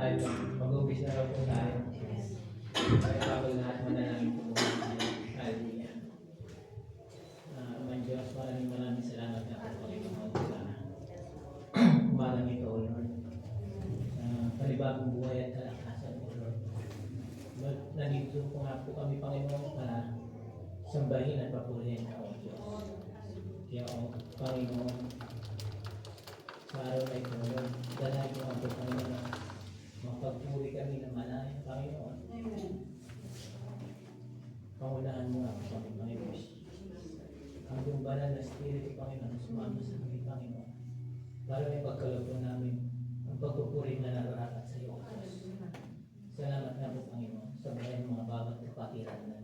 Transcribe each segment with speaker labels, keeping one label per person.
Speaker 1: tayo. Mag-umpisa na po tayo. Kaya bago lahat manalangin po tayo. Hallelujah. Amang Diyos, maraming salamat na po Panginoon sa umalang ito, O Lord. Panibagong buhay at kalakasan, O Lord. Lord, nandito po nga po kami, Panginoon, para sambahin at papurihin ka, O Diyos. Kaya, O Panginoon, sa araw na ito, Lord, dalahin mo ang po, Panginoon, mapagpuri kami na malayan, Panginoon.
Speaker 2: Amen.
Speaker 1: Pangunahan mo nga po kami, Panginoon. Ang iyong banal na Espiritu, Panginoon, sumama sa kami, Panginoon. Para may pagkalagpo namin ang pagpupuri na nararapat sa iyo, O Diyos. Salamat na po, Panginoon, sa bayan mga bawat kapatiran na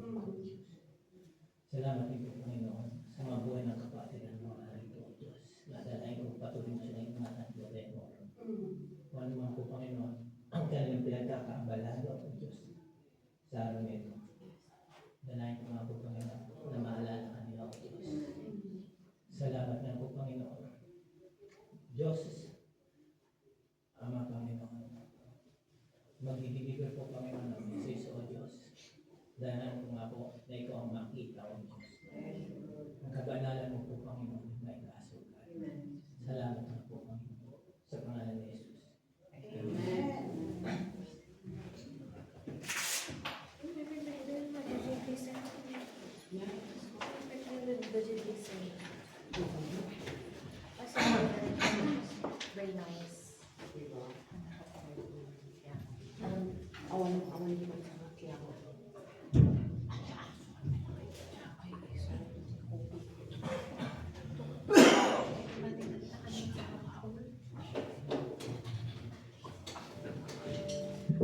Speaker 1: salamat din po, Panginoon, sa mga buhay ng kapatiran mo rito, O Diyos. Nadalay ko patuloy mo sila ingatan at gawain mo. Kung ano man po, Panginoon, ang kanilang pinagkakaabalahan, O Diyos, sa araw nito. Dalayan ko nga po, Panginoon, na maalala kanila, O Diyos. Salamat na po, Panginoon. Diyos, Ama, Panginoon, magbibigay po, Panginoon, ng message, O Diyos. Dalayan ko nga po na ikaw ang makita, O Diyos. Ang kabanalan mo po, Panginoon, na ikasukat. Salamat na po, Panginoon, sa pangalan ni Jesus.
Speaker 3: Very nice.
Speaker 2: Awan ko sa kaya ko.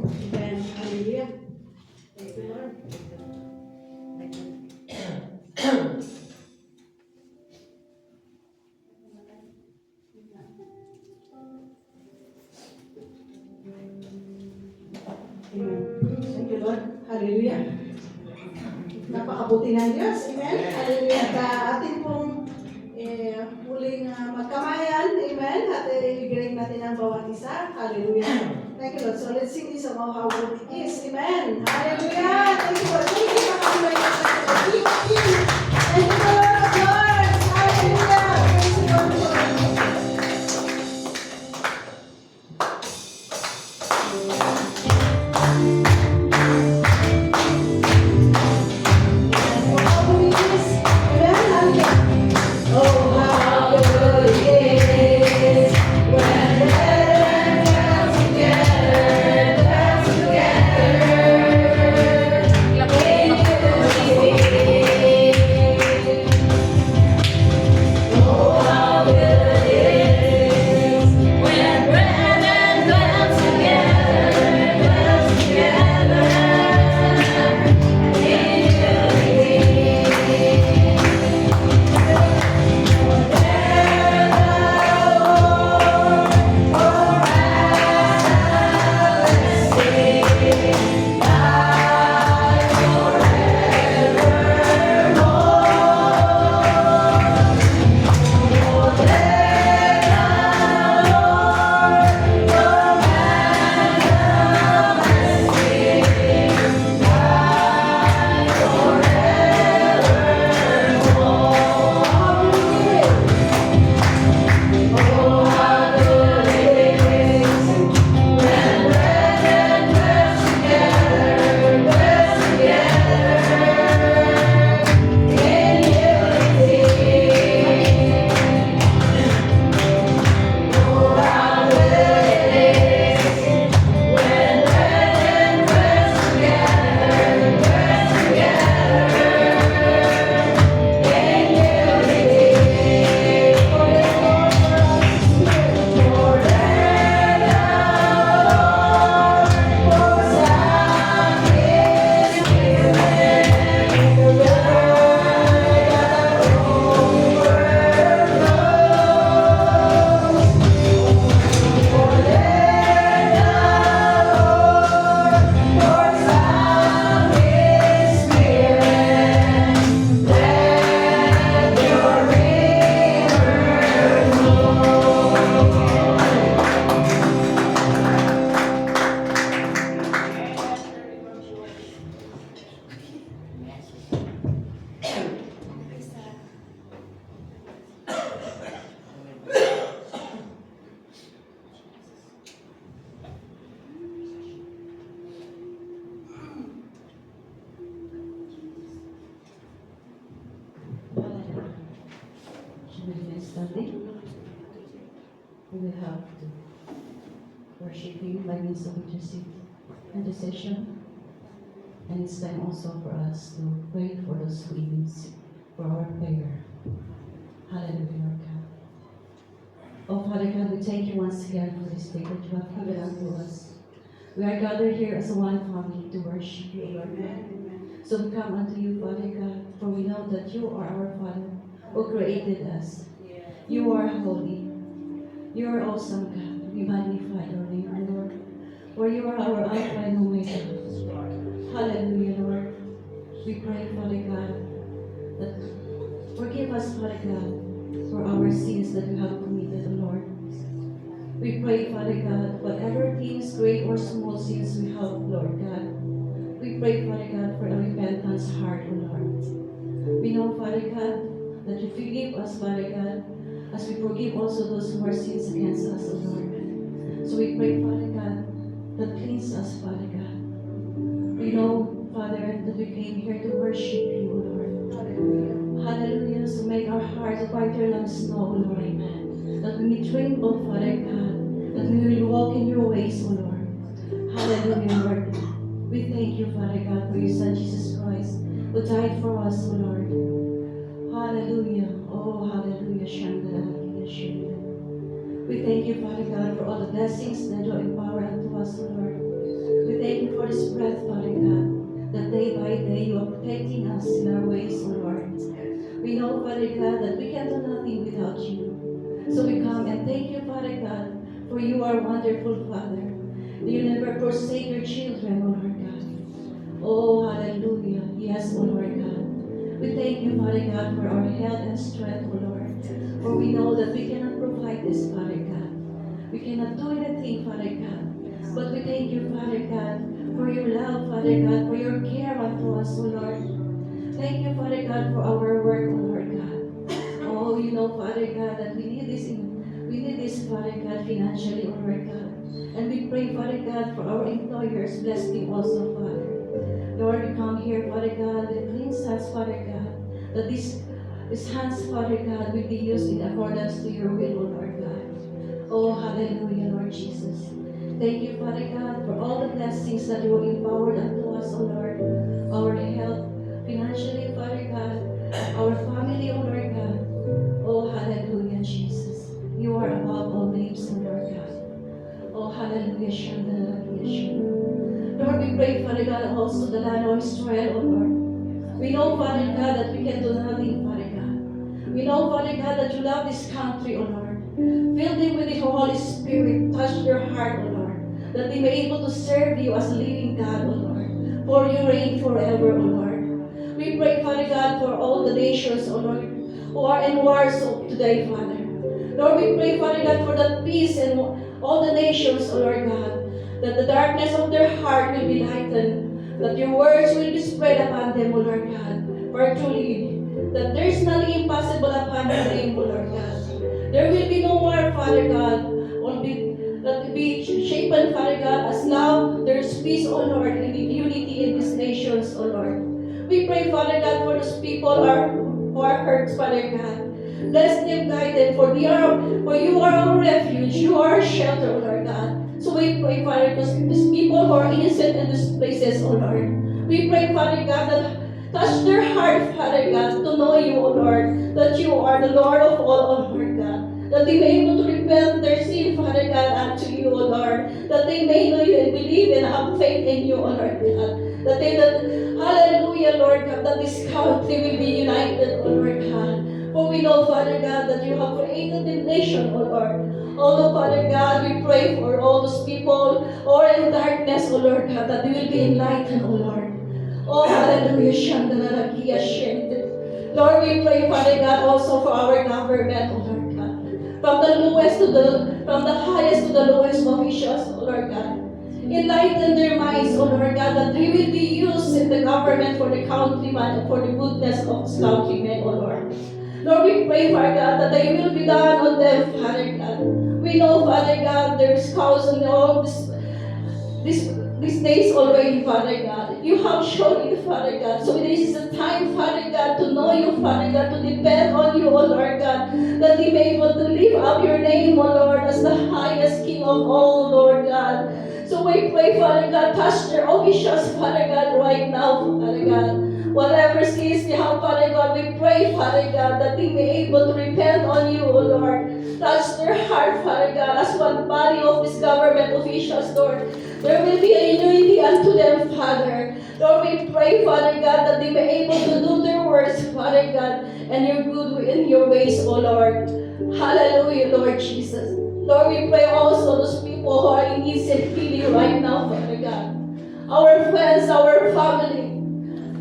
Speaker 2: Amen. Hallelujah. Thank you, Lord. Thank you, Lord. Hallelujah. Napakabuti ng Diyos. Amen. Hallelujah. At atin pong muling magkamayan. Amen. At i-greet natin ang bawat isa. Hallelujah. Thank you, Lord. So let's sing this song, How Good It Is. Amen. Hallelujah. Thank you, Lord. Thank you, Lord. Thank you, Lord. Hallelujah. Praise the Lord. Together.
Speaker 4: standing. We will have to worship Him by means of intercession. And it's time also for us to pray for those who needs for our prayer. Hallelujah, Lord God. Oh, Father God, we thank you once again for this day that you have given unto us. We are gathered here as one family to worship you, Lord God. So we come unto you, Father God, for we know that you are our Father who created us. You are holy. You are awesome, God. We magnify your name, O Lord. For you are our Alpha and Omega. Hallelujah, Lord. We pray, Father God, that forgive us, Father God, for our sins that we have committed, O Lord. We pray, Father God, whatever things, great or small sins we have, Lord God, we pray, Father God, for a repentance heart, O Lord. We know, Father God, that you forgive us, Father God, as we forgive also those who are sins against us, O Lord. So we pray, Father God, that cleanse us, Father God. We know, Father, that we came here to worship you, O Lord. Hallelujah. So make our hearts whiter than snow, O Lord. Amen. That we may tremble, Father God, that we will walk in your ways, O Lord. Hallelujah, Lord. We thank you, Father God, for your Son, Jesus Christ, who died for us, O Lord. Hallelujah. Oh, hallelujah. Shandala, Shanda. We thank you, Father God, for all the blessings that you empower unto us, O Lord. We thank you for this breath, Father God, that day by day you are protecting us in our ways, O Lord. We know, Father God, that we can do nothing without you. So we come and thank you, Father God, for you are wonderful, Father. You never forsake your children, O Lord God. Oh, hallelujah. Yes, O Lord God. We thank you, Father God, for our health and strength, O Lord. For we know that we cannot provide this, Father God. We cannot do anything, Father God. But we thank you, Father God, for your love, Father God, for your care unto us, O Lord. Thank you, Father God, for our work, O Lord God. Oh, you know, Father God, that we need this, Father God, financially, O Lord God. And we pray, Father God, for our employers, bless them also, Father. Lord, we come here, Father God, with clean hands, Father God, that these hands, Father God, will be used in accordance to your will, O Lord God. Oh, hallelujah, Lord Jesus. Thank you, Father God, for all the blessings that you have empowered unto us, O Lord. Our health, financially, Father God, our family, O Lord God. Oh, hallelujah, Jesus. You are above all names, O Lord God. Oh, hallelujah, Shandala. Lord, we pray, Father God, also the land of Israel, O Lord. We know, Father God, that we can do nothing, Father God. We know, Father God, that you love this country, O Lord. Fill them with the Holy Spirit. Touch their heart, O Lord. That they may be able to serve you as a living God, O Lord. For you reign forever, O Lord. We pray, Father God, for all the nations, O Lord, who are in wars today, Father. Lord, we pray, Father God, for the peace in all the nations, O Lord God. That the darkness of their heart will be lightened, that your words will be spread upon them, O Lord God. For truly, that there is nothing impossible upon your name, O Lord God. There will be no more, Father God, that will be shapen, Father God, as love, there is peace, O Lord, and unity in these nations, O Lord. We pray, Father God, for those people who are hurt, Father God. Bless them, guide them, for you are our refuge, you are our shelter, O Lord God. So we pray, Father, these people who are innocent in these places, O Lord. We pray, Father God, that touch their heart, Father God, to know you, O Lord, that you are the Lord of all, O Lord God. That they may be able to repent their sin, Father God, unto you, O Lord. That they may know you and believe and have faith in you, O Lord God. Hallelujah, Lord God, that this country will be united, O Lord God. For we know, Father God, that you have created the nation, O Lord. Although, Father God, we pray for all those people who are in darkness, O Lord God, that they will be enlightened, O Lord. Oh, hallelujah. Shandalarakia Shende. Lord, we pray, Father God, also for our government, O Lord God. From the highest to the lowest officials, O Lord God. Enlighten their minds, O Lord God, that they will be used in the government for the countryman and for the goodness of this countrymen, O Lord. Lord, we pray, Father God, that they will be done on them, Father God. We know, Father God, there is cause and all this these days already, Father God. You have shown it, Father God. So this is the time, Father God, to know you, Father God, to depend on you, O Lord God, that we may be able to lift up your name, O Lord, as the highest King of all, Lord God. So we pray, Father God, touch their officials, Father God, right now, Father God. Whatever sins they have, Father God, we pray, Father God, that they may be able to repent on you, O Lord. Touch their heart, Father God, as one body of these government officials, Lord. There will be a unity unto them, Father. Lord, we pray, Father God, that they may be able to do their works, Father God, and your good in your ways, O Lord. Hallelujah, Lord Jesus. Lord, we pray also those people who are in need of healing right now, Father God. Our friends, our family.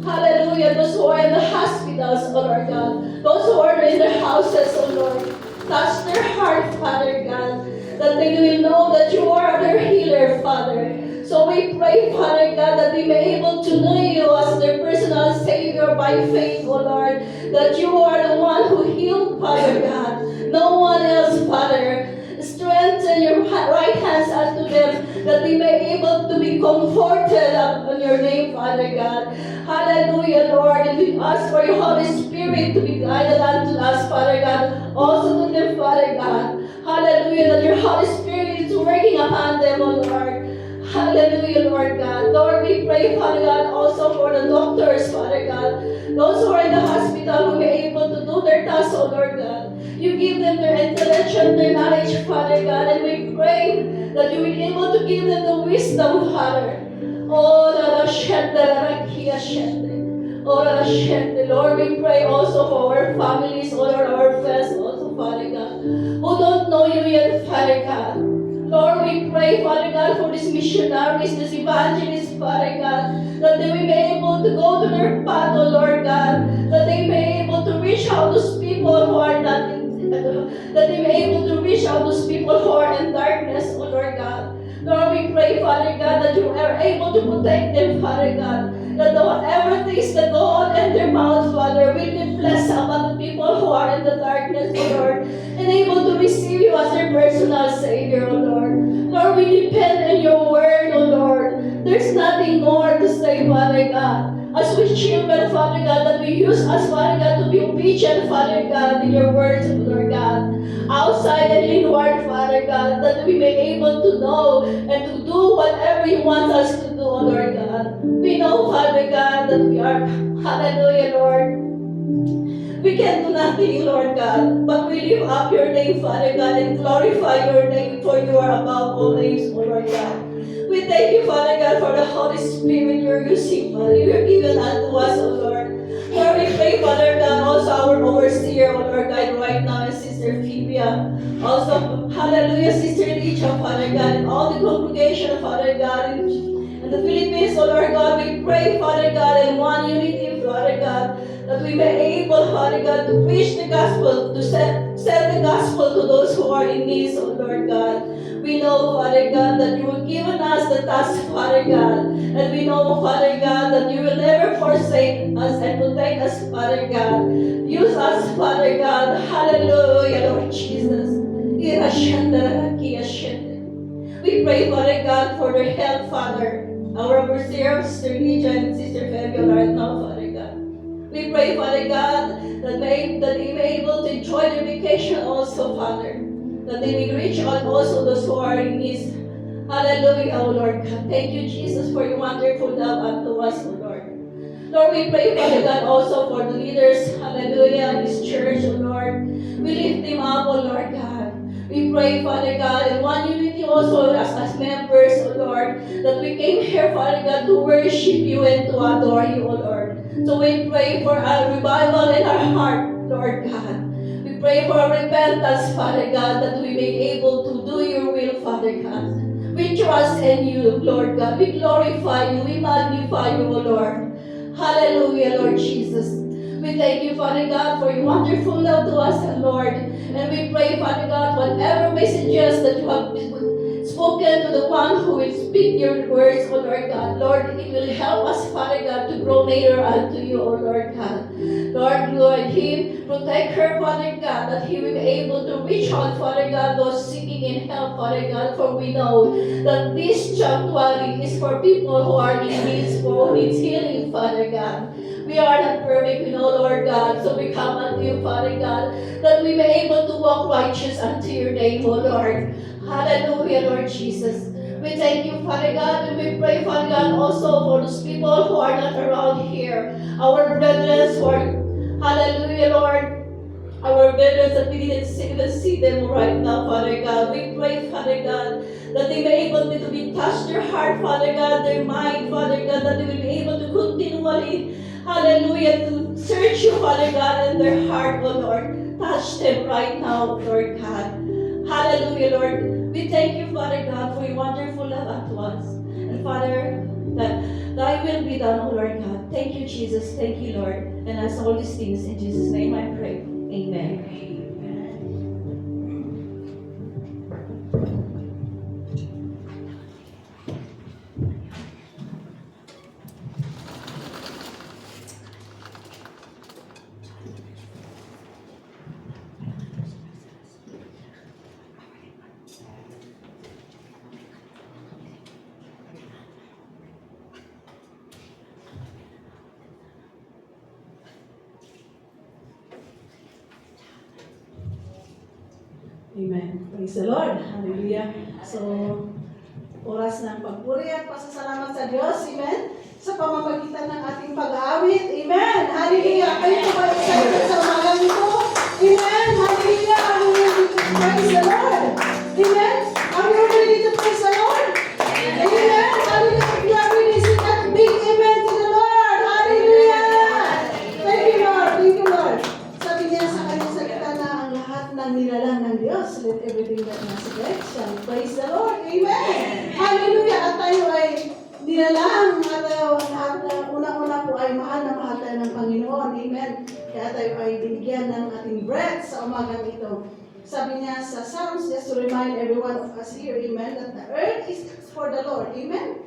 Speaker 4: Hallelujah. Those who are in the hospitals, oh Lord God. Those who are in their houses, oh Lord. Touch their heart, Father God. That they will know that you are their healer, Father. So we pray, Father God, that they may be able to know you as their personal Savior by faith, oh Lord. That you are the one who healed, Father God. No one else, Father. Strengthen your right hands unto them, that they may be able to be comforted on your name, Father God. Hallelujah, Lord. And we ask for your Holy Spirit to be guided unto us, Father God. Also to them, Father God. Hallelujah, that your Holy Spirit is working upon them, O Lord. Hallelujah, Lord God. Lord, we pray, Father God, also for the doctors, Father God. Those who are in the hospital who may be able to do their tasks, O Lord God. You give them their intellectual, their knowledge, Father God, and we pray that you will be able to give them the wisdom, Father. Oh, la shende, la kia shende. Oh, la shende. Lord, we pray also for our families, all our friends, also, Father God, who don't know you yet, Father God. Lord, we pray, Father God, for these missionaries, these evangelists, Father God, that they may be able to go to their path, oh Lord God, that they may be able to reach out to those people who are not in, that they may be able to reach out to those people who are in darkness, oh Lord God. Lord, we pray, Father God, that you are able to protect them, Father God, that whatever things that go on in their mouths, Father, will be blessed upon the people who are in the darkness, oh Lord, and able to receive you as their personal Savior, oh Lord. Lord, we depend on your word, oh Lord. There's nothing more to say, Father God. As we children, Father God, that we use us, Father God, to be obedient, Father God, in your words, Lord God. Outside and inward, Father God, that we may be able to know and to do whatever you want us to do, oh Lord God. We know, Father God, that we are, hallelujah, Lord. We can do nothing, Lord God, but we lift up your name, Father God, and glorify your name, for you are above all names, O Lord God. We thank you, Father God, for the Holy Spirit you're using, Father. You're given unto us, O Lord. Lord, we pray, Father God, also our overseer, O Lord God, right now, and Sister Phoebia. Also, hallelujah, Sister Licha, Father God, and all the congregation, Father God, in the Philippines, O Lord God, we pray, Father God, in one unity, Father God, that we may able, Father God, to preach the gospel, to send the gospel to those who are in need, O Lord God. We know, Father God, that you have given us the task, Father God. And we know, Father God, that you will never forsake us and protect us, Father God. Use us, Father God. Hallelujah, Lord Jesus. We pray, Father God, for their health, Father. Our overseer, Sister Lydia and Sister Fabio right now, Father God. We pray, Father God, that they may be able to enjoy their vacation also, Father. That they may reach out also those who are in need. Hallelujah, O Lord God. Thank you, Jesus, for your wonderful love unto us, O Lord. Lord, we pray, Father God, also for the leaders, hallelujah, in this church, O Lord. We lift them up, O Lord God. We pray, Father God, in one unity also as members, O Lord, that we came here, Father God, to worship you and to adore you, O Lord. So we pray for a revival in our heart, Lord God. We pray for a repentance, Father God, that we may be able to do your will, Father God. We trust in you, Lord God. We glorify you. We magnify you, O Lord. Hallelujah, Lord Jesus. We thank you, Father God, for your wonderful love to us, and Lord. And we pray, Father God, whatever messages that you have spoken to the one who will speak your words, O Lord God. Lord, it will help us, Father God, to grow nearer unto you, O Lord God. Lord, He protect her, Father God, that He will be able to reach out, Father God, those seeking in help, Father God, for we know that this sanctuary is for people who are in need, who needs healing, Father God. We are not perfect, we know, Lord God, so we come unto you, Father God, that we may able to walk righteous unto your name, O Lord. Hallelujah, Lord Jesus. We thank you, Father God, and we pray, Father God, also for those people who are not around here, our brethren who are, hallelujah, Lord, our brethren that we didn't see them right now, Father God. We pray, Father God, that they may able to be touched their heart, Father God, their mind, Father God, that they will be able to continually, hallelujah, to search you, Father God, in their heart, O Lord. Touch them right now, Lord God. Hallelujah, Lord. We thank you, Father God, for your wonderful love unto us. And Father, that thy will be done, O Lord God. Thank you, Jesus. Thank you, Lord. And as all these things, in Jesus' name I pray. Amen.
Speaker 2: Amen. Praise the Lord. Hallelujah. So, oras ng pagpuri at pasasalamat sa Diyos. Amen. Sa pamamagitan ng ating pag-aawit. Amen. Hallelujah. Kayo po ba excited sa umagang ito? Amen. Hallelujah. Hallelujah. Praise the Lord. Amen. Are you ready to praise the Lord? Amen. Hallelujah. If you are ready, sing that big amen to the Lord. Hallelujah. Thank you, Lord. Thank you, Lord. Sabi niya sa kanyang salita na ang lahat ng nilalang ng Diyos, let everything that has breath shall praise the Lord. Amen. Hallelujah. At tayo ay nilalang at unang-una po ay mahal na mahal tayo ng Panginoon. Amen. Kaya tayo ay binigyan ng ating breath sa umagang ito. Sabi niya sa Psalms, just to remind every one of us here, amen, that the earth is for the Lord. Amen.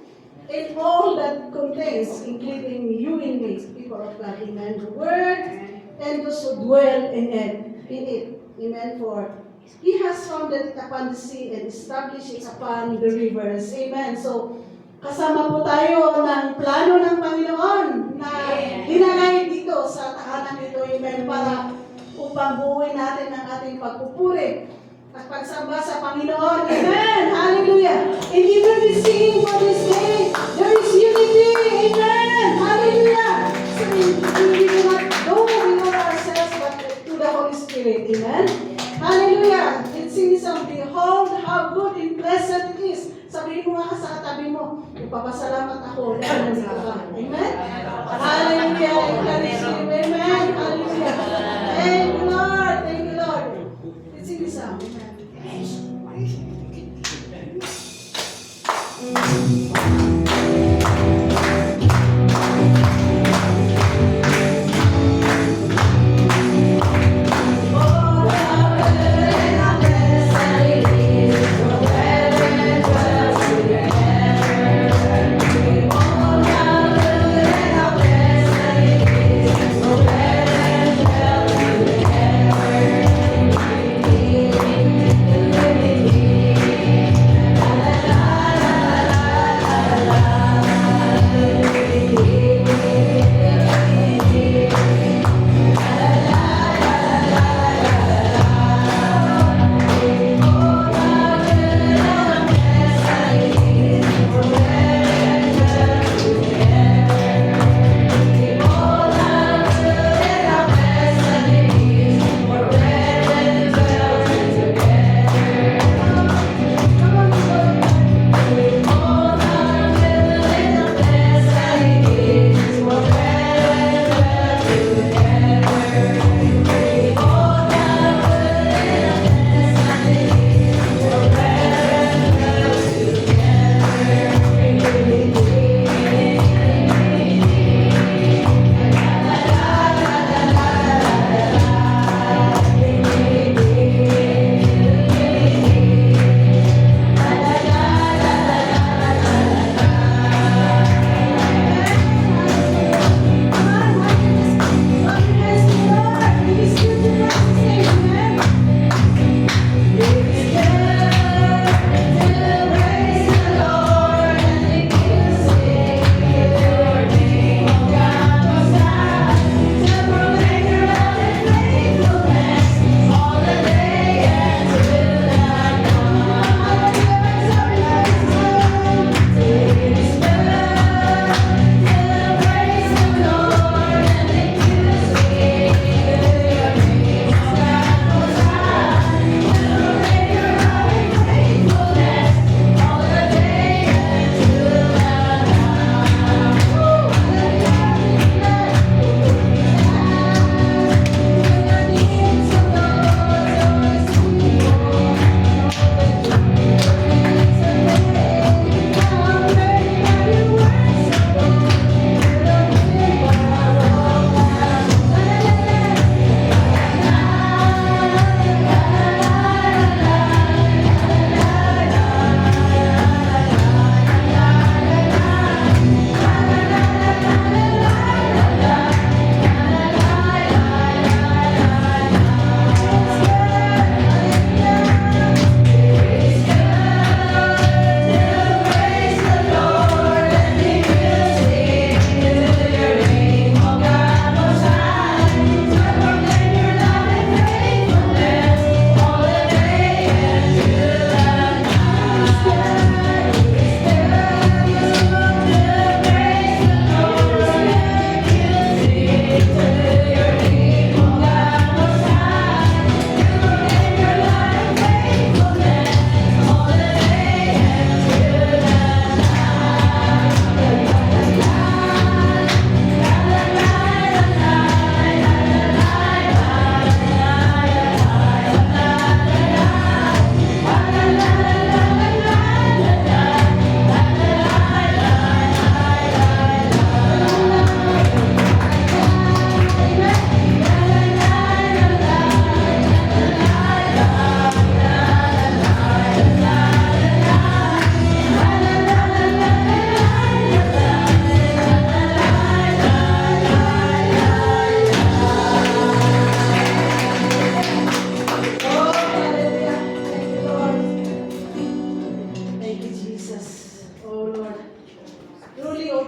Speaker 2: And all that contains, including you and me, people of God. Amen. The word and those who dwell in it. Amen. For He has founded it upon the sea and established it upon the rivers. Amen. So, kasama po tayo ng plano ng Panginoon na dinalay dito sa tahanan nito. Amen. Para upang buuin natin ang ating pagpupuri at pagsamba sa Panginoon. Amen. Hallelujah. And even we sing for this day, there is unity. Amen. Hallelujah. So, we do not go before ourselves, but to the Holy Spirit. Amen. Hallelujah. Let's sing this song. Behold how good and pleasant it is. Sabihin mo nga sa katabi mo, ipapasalamat ako dahil nandito ka. Amen? Hallelujah. Encourage you. Amen. Hallelujah. Thank you, Lord. Thank you, Lord. Let's sing this song.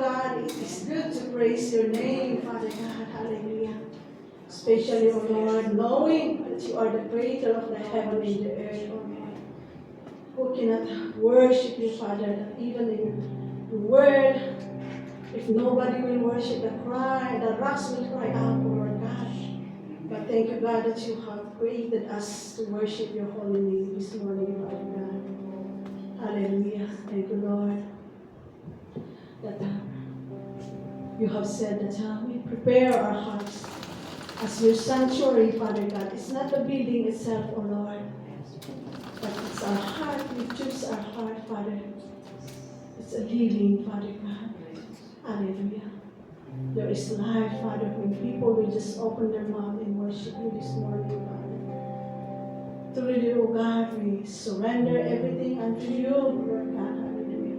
Speaker 2: God, it is good to praise your name, Father God. Hallelujah. Especially, O Lord, knowing that you are the creator of the heaven and the earth, O Lord. Who cannot worship you, Father, that even in the word, if nobody will worship, the rocks will cry out, O Lord God. But thank you, God, that you have created us to worship your holy name this morning, Father God. Hallelujah. Thank you, Lord, that you have said that we prepare our hearts as your sanctuary, Father God. It's not the building itself, O Lord, but it's our heart. We choose our heart, Father. It's a living, Father God. Hallelujah. There is life, Father, when people will just open their mouth and worship you this morning, Father. Truly, O God, we surrender everything unto you, Lord God. Hallelujah.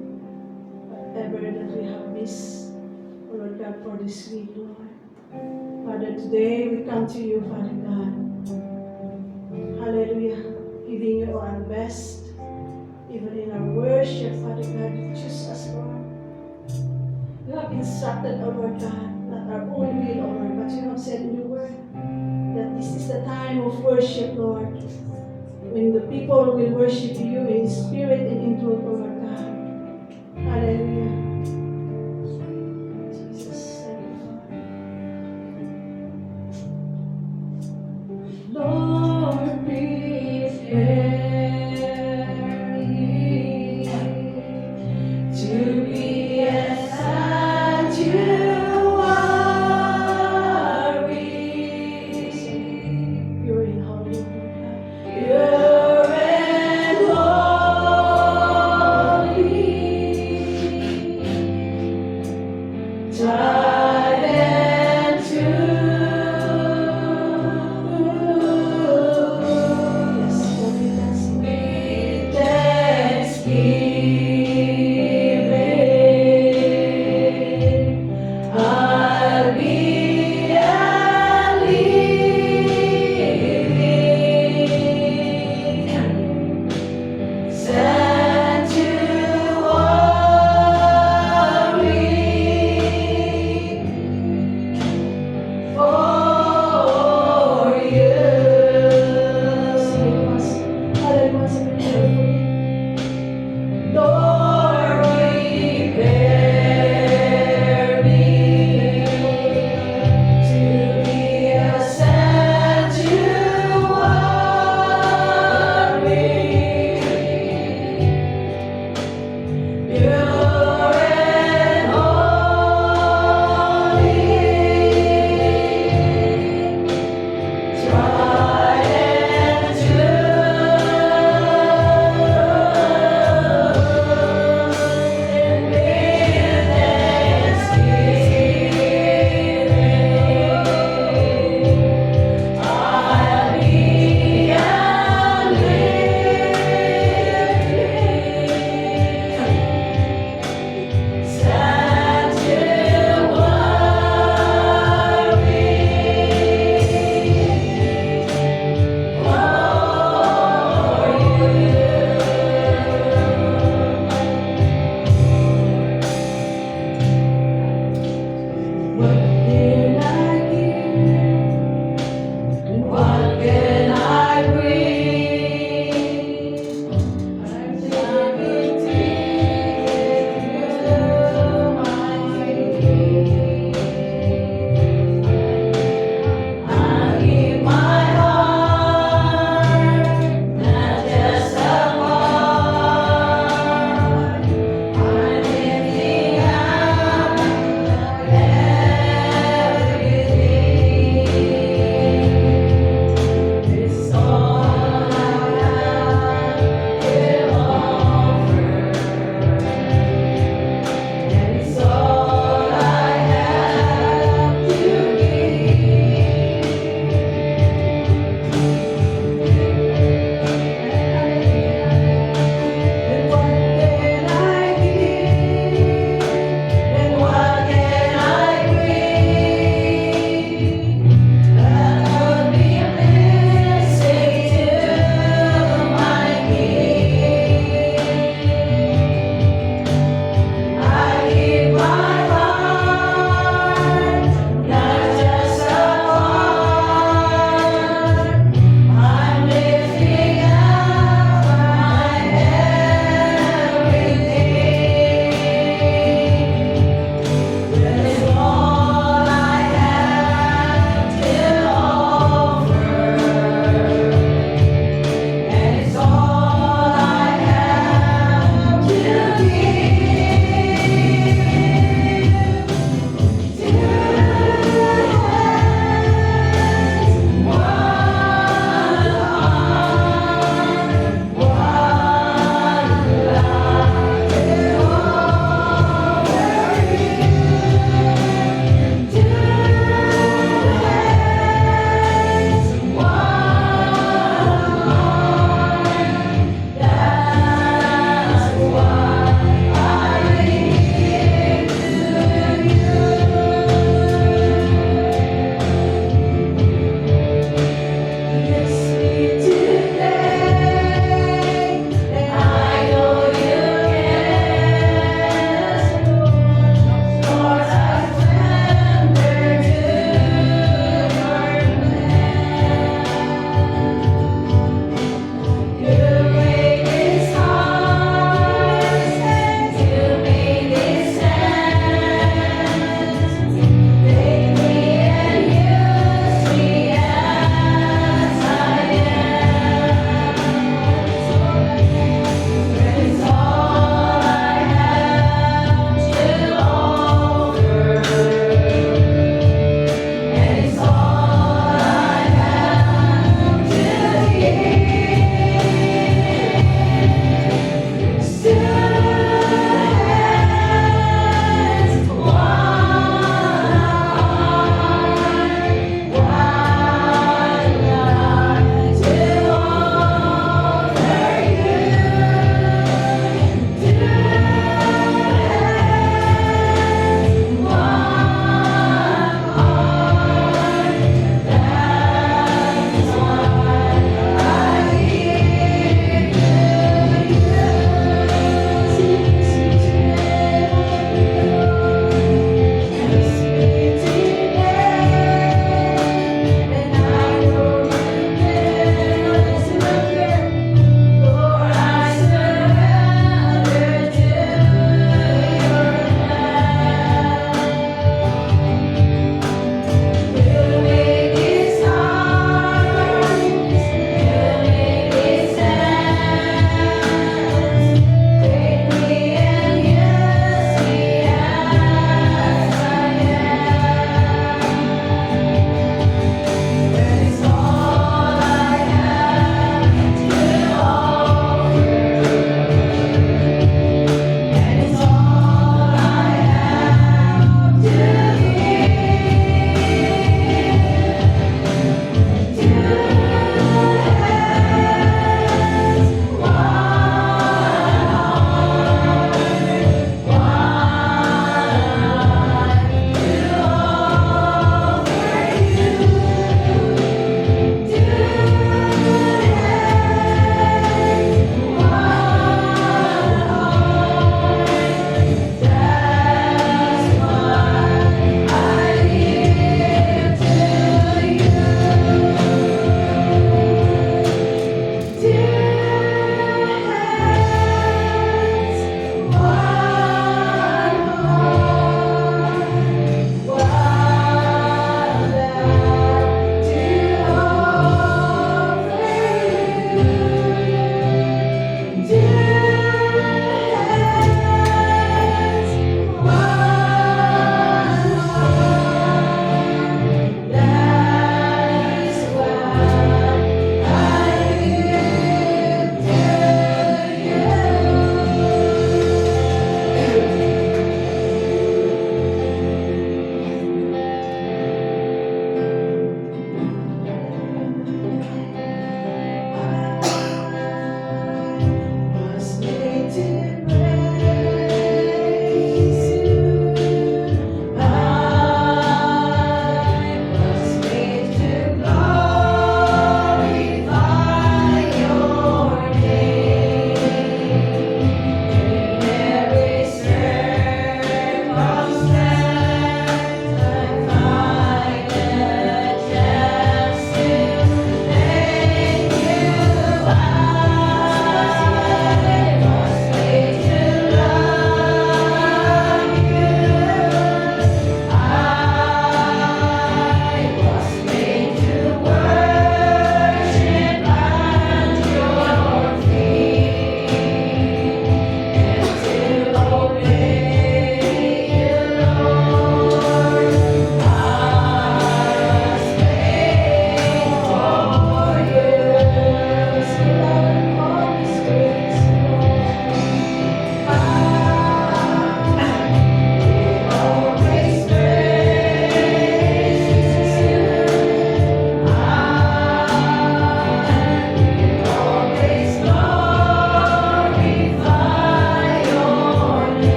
Speaker 2: Whatever that we have missed, Lord God, for this week, Lord. Father, today we come to you, Father God. Hallelujah. Giving you our best, even in our worship, Father God. You choose us, Lord. You have instructed, O Lord God, not our own will, O Lord, but you have said in your word that this is the time of worship, Lord. When the people will worship you in spirit and in truth, O Lord God. Hallelujah. Jesus, thank you, Lord. Lord, prepare me to be a sanctuary. Pure and holy, Lord God. Pure and holy.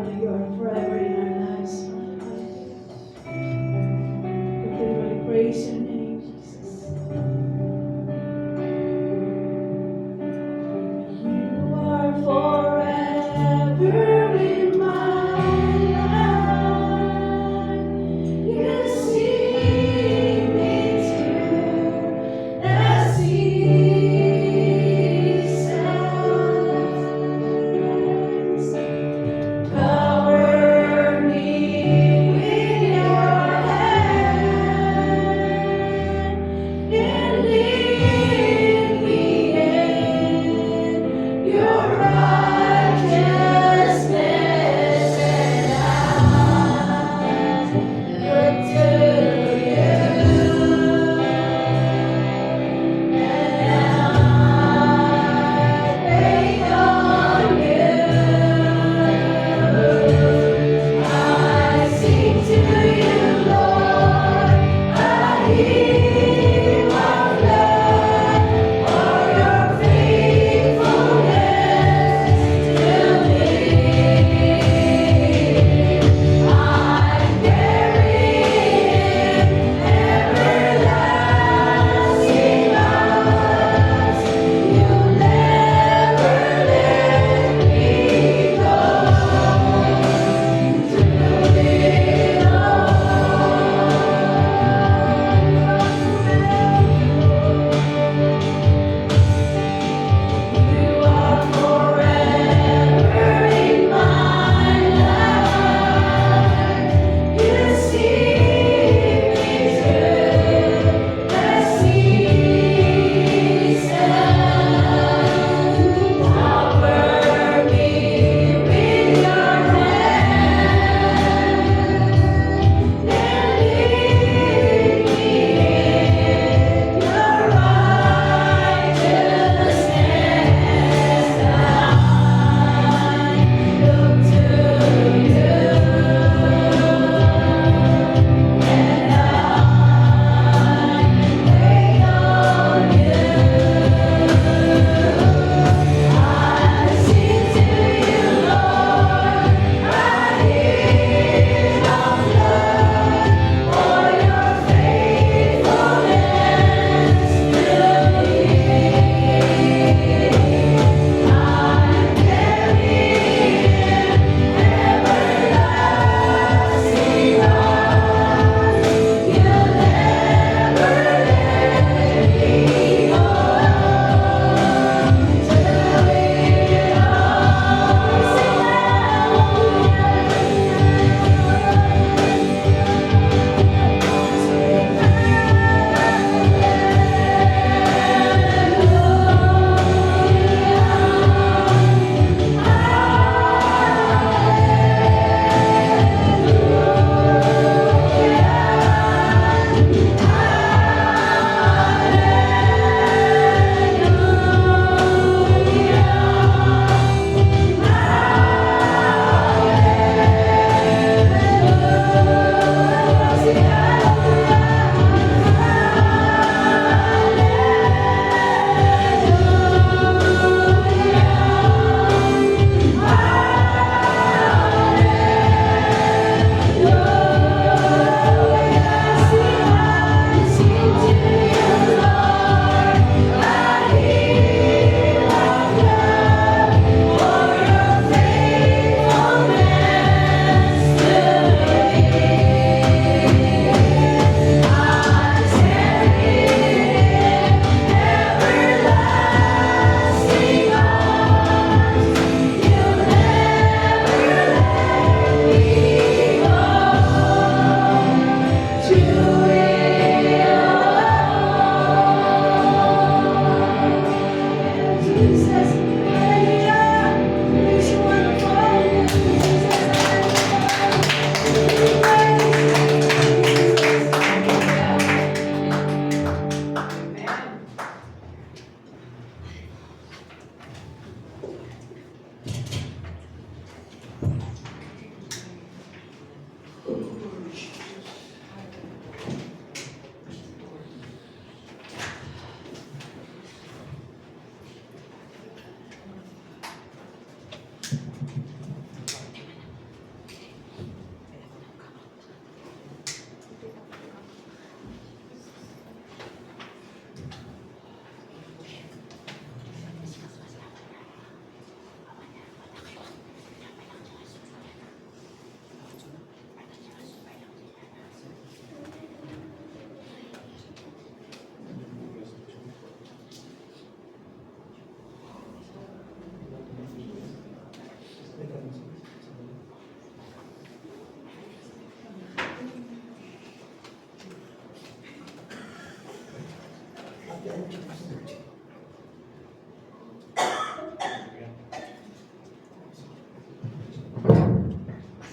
Speaker 2: Father, you are forever in our lives. Continually praise your name, Jesus. You are forever in my life. You see me through the seasons. Cover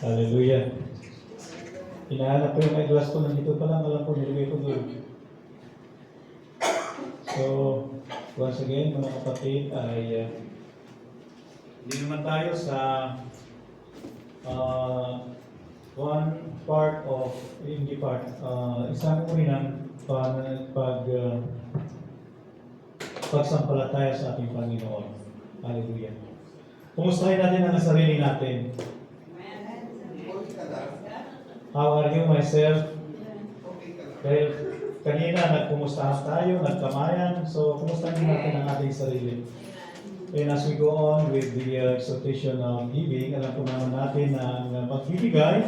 Speaker 5: Hallelujah. Hinahanap ko yung may glass ko, nandito pa lang, alam ko, nilagay ko doon. So, once again, mga kapatid, ay hindi naman tayo sa one part of, hindi part, isang uri ng pagsampalataya sa ating Panginoon. Hallelujah. Kumustahin natin ang sarili natin. How are you, myself? Dahil kanina nagkumustahan tayo, nagkamayan, so kumustahin natin ang ating sarili. And as we go on with the exhortation of giving, alam po naman natin na ang pagbibigay,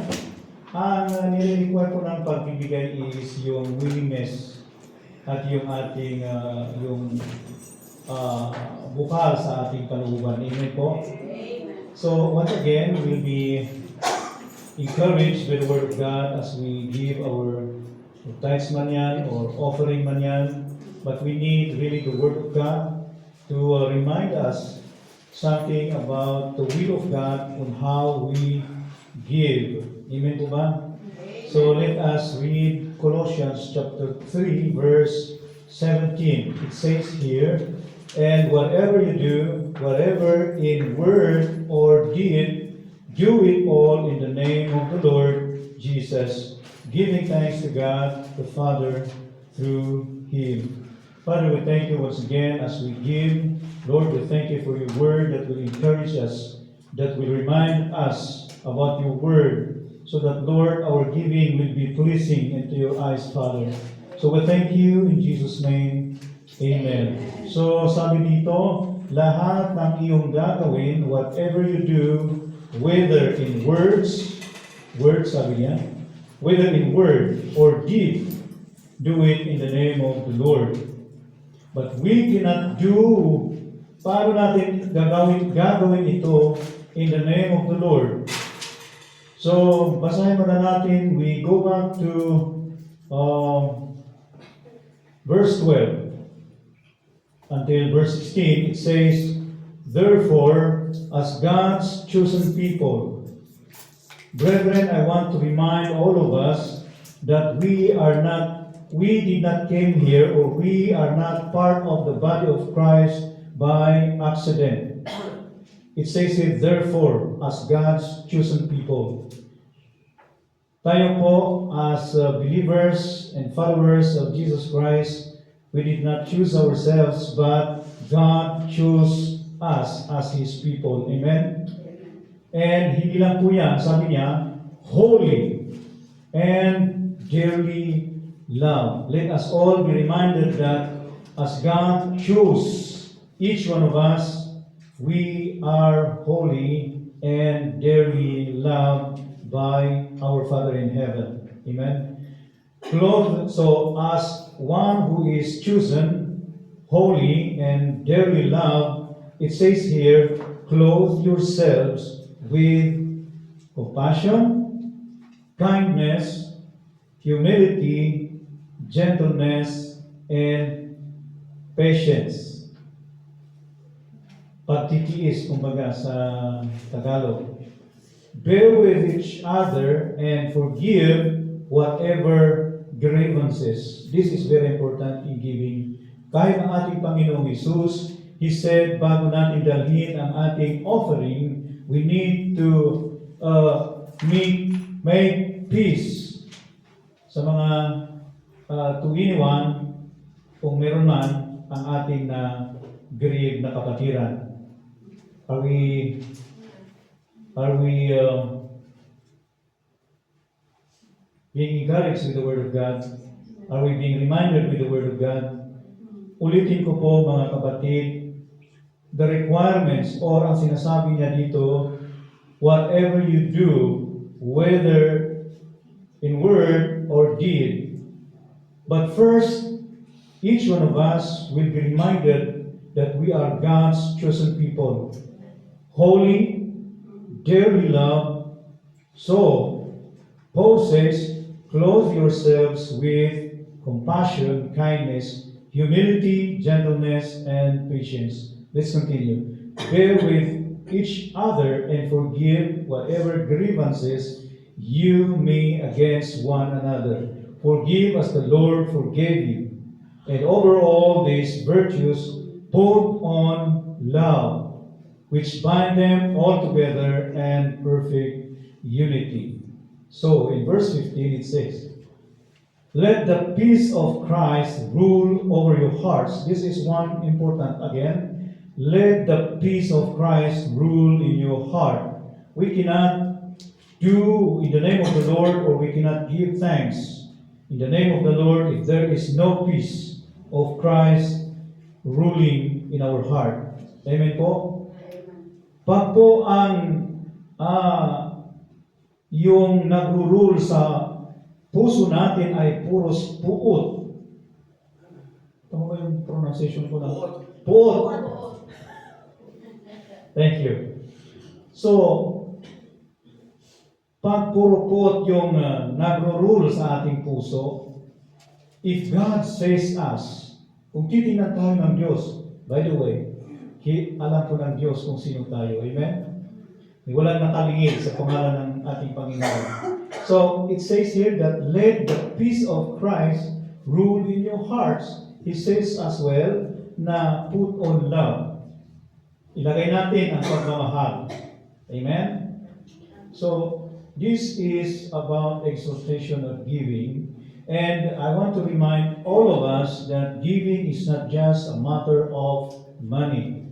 Speaker 5: ang nire-require po ng pagbibigay is yung willingness at yung ating bukal sa ating kalooban. Amen po? So once again, we'll be encouraged by the Word of God as we give our tithes man yan or offering man yan. But we need really the Word of God to remind us something about the will of God on how we give. Amen po ba? So let us read Colossians chapter 3 verse 17. It says here, "And whatever you do, whatever in word or deed, do it all in the name of the Lord Jesus, giving thanks to God the Father through Him." Father, we thank you once again as we give. Lord, we thank you for your word that will encourage us, that will remind us about your word, so that, Lord, our giving will be pleasing into your eyes, Father. So we thank you in Jesus' name. Amen. So sabi dito, lahat ng iyong gagawin, whatever you do, whether in words sabi niya, whether in word or deed, do it in the name of the Lord. But we cannot do, paano natin gagawin ito in the name of the Lord? So, basahin mo na natin, we go back to verse 12 until verse 16. It says, "Therefore, as God's chosen people, brethren, I want to remind all of us that we did not came here, or we are not part of the body of Christ by accident." It says it, "Therefore, as God's chosen people." Tayo po, as believers and followers of Jesus Christ, we did not choose ourselves, but God chose us as His people. Amen? And hindi lang po yan, sabi niya, holy and dearly loved. Let us all be reminded that as God chose each one of us, we are holy and dearly loved by our Father in heaven. Amen? Clothed, so as one who is chosen, holy and dearly loved, it says here, clothe yourselves with compassion, kindness, humility, gentleness, and patience. Pagtitiis, kumbaga sa Tagalog. Bear with each other and forgive whatever grievances. This is very important in giving. Kahit ang ating Panginoong Jesus, He said, bago natin dalhin ang ating offering, we need to make peace sa mga tuwiniwan, kung meron man, ang ating na grieve na kapatiran. Are we being encouraged with the Word of God? Are we being reminded with the Word of God? Ulitin ko po mga kapatid, the requirements or ang sinasabi niya dito, whatever you do, whether in word or deed. But first, each one of us will be reminded that we are God's chosen people, holy, dearly loved. So, Paul says, clothe yourselves with compassion, kindness, humility, gentleness, and patience. Let's continue. Bear with each other and forgive whatever grievances you may against one another. Forgive as the Lord forgave you. And over all these virtues, put on love, which bind them all together in perfect unity. So in verse 15 it says, let the peace of Christ rule over your hearts. This is one important again. Let the peace of Christ rule in your heart. We cannot do in the name of the Lord, or we cannot give thanks in the name of the Lord if there is no peace of Christ ruling in our heart. Amen po? Pag po ang yung nagro-rule sa puso natin ay puros puot. Tama ba yung pronunciation ko na? Puot. Thank you. So, pag puro puot yung nagro-rule sa ating puso, if God says us, kung titingnan tayo ng Diyos, by the way, alam po ng Diyos kung sino tayo. Amen? Walang nakalingid sa pangalan ng ating Panginoon. So, it says here that let the peace of Christ rule in your hearts. He says as well na put on love. Ilagay natin ang pagmamahal. Amen? So, this is about exhortation of giving. And I want to remind all of us that giving is not just a matter of money.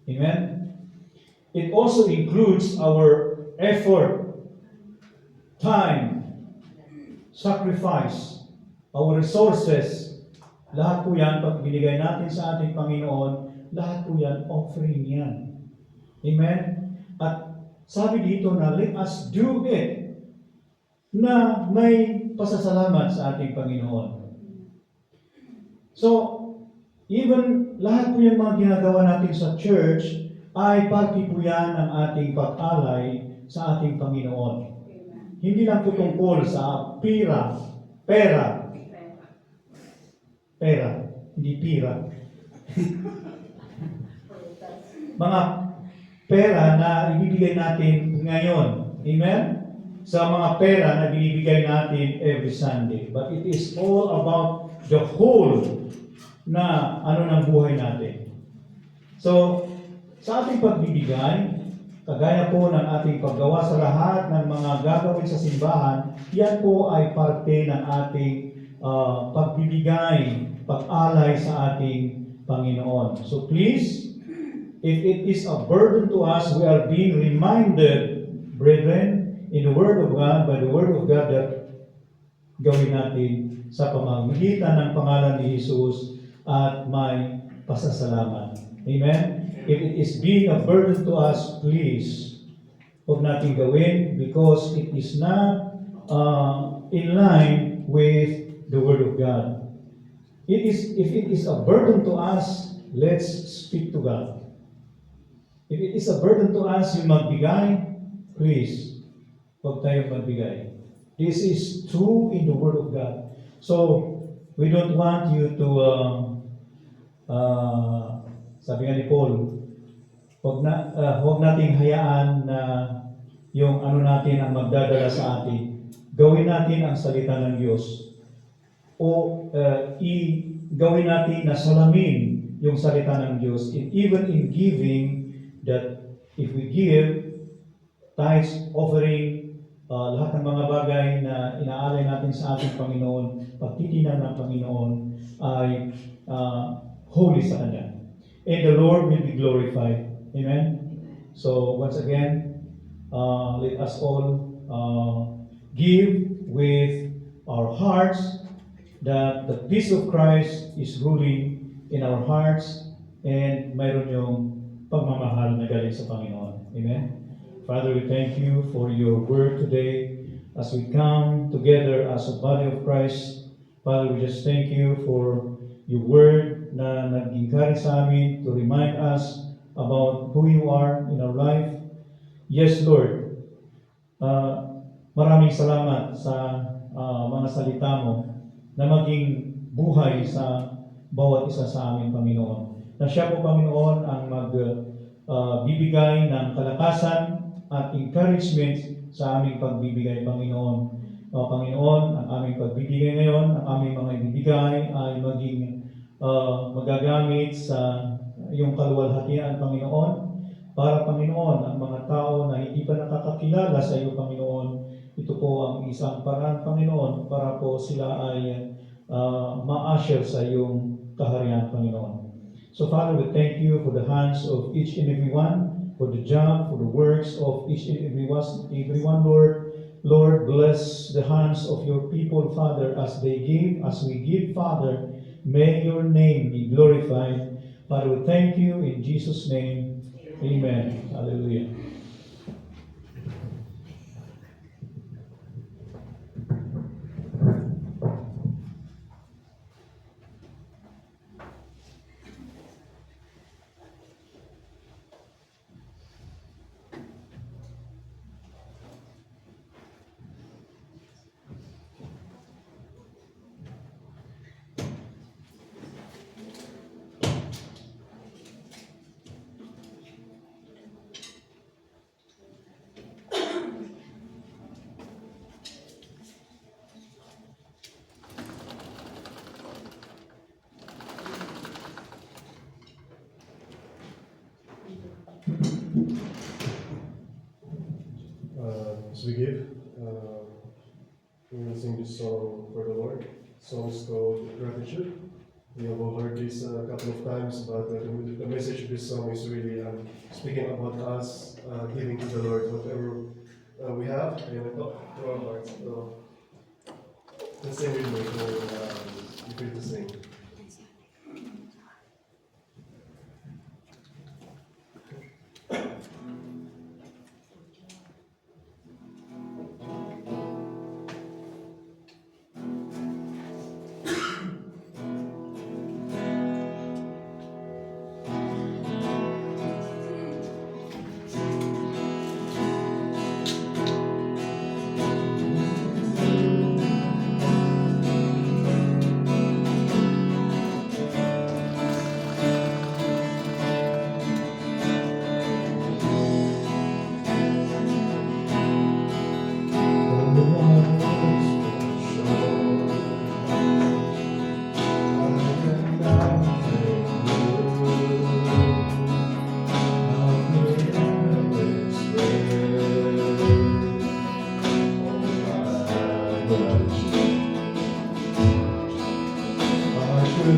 Speaker 5: Amen? It also includes our effort, time, sacrifice, our resources. Lahat po yan, pag binigay natin sa ating Panginoon, lahat po yan, offering yan. Amen? At sabi dito na let us do it na may pasasalamat sa ating Panginoon. So, even lahat po yung mga ginagawa natin sa church ay parte po yan ng ating pag-alay sa ating Panginoon. Hindi lang po tungkol sa pera, hindi pira. Mga pera na ibibigay natin ngayon. Amen? Sa mga pera na binibigay natin every Sunday. But it is all about the whole na ng buhay natin. So, sa ating pagbibigay, kagaya po ng ating paggawa sa lahat ng mga gagawin sa simbahan, yan po ay parte ng ating pagbibigay, pag-alay sa ating Panginoon. So please, if it is a burden to us, we are being reminded, brethren, in the Word of God, by the Word of God, that gawin natin sa pamamagitan ng pangalan ni Jesus at may pasasalamat. Amen? If it is being a burden to us, please, huwag natin gawin because it is not in line with the Word of God. If it is a burden to us, let's speak to God. If it is a burden to us yung magbigay, please, huwag tayong magbigay. This is true in the Word of God. So, we don't want you to sabi nga ni Paul, huwag nating hayaan na yung natin ang magdadala sa atin. Gawin natin ang salita ng Diyos. O gawin natin na salamin yung salita ng Diyos. And even in giving, that if we give, tithes, offering, lahat ng mga bagay na inaalay natin sa ating Panginoon, pagtitinan ng Panginoon ay holy sa Kanya. And the Lord will be glorified. Amen? So, once again, let us all give with our hearts that the peace of Christ is ruling in our hearts and mayroon yung pagmamahal na galing sa Panginoon. Amen? Father, we thank you for your word today as we come together as a body of Christ. Father, we just thank you for your word na nag-encourage sa amin to remind us about who you are in our life. Yes, Lord. Maraming salamat sa mga salita mo na maging buhay sa bawat isa sa amin, Panginoon. Na siya po, Panginoon, ang bibigay ng kalakasan at encouragement sa aming pagbibigay, Panginoon. Panginoon, ang aming pagbibigay ngayon, ang aming mga ibibigay ay maging magagamit sa iyong kaluwalhatian, Panginoon, para, Panginoon, ang mga tao na hindi pa nakakakilala sa iyo, Panginoon, ito po ang isang paraan, Panginoon, para po sila ay ma-usher sa iyong kaharian, Panginoon. So, Father, we thank you for the hands of each and every one, for the job, for the works of each and everyone, Lord. Lord, bless the hands of your people, Father, as they give, as we give, Father. May your name be glorified. Father, we thank you in Jesus' name. Amen. Hallelujah.
Speaker 6: As we give, we're going to sing this song for the Lord. The song is called Gratitude. We have all heard this a couple of times, but the message of this song is really speaking about us giving to the Lord whatever we have and to our hearts. So, let's sing with me for you feel to sing.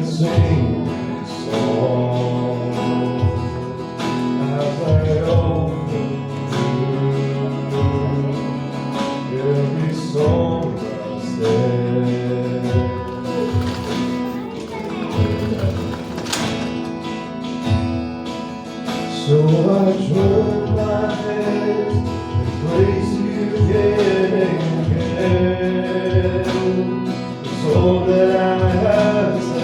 Speaker 6: Sing this song as I open every song I said. So I join my hands and praise you again and again. It's all that I have said.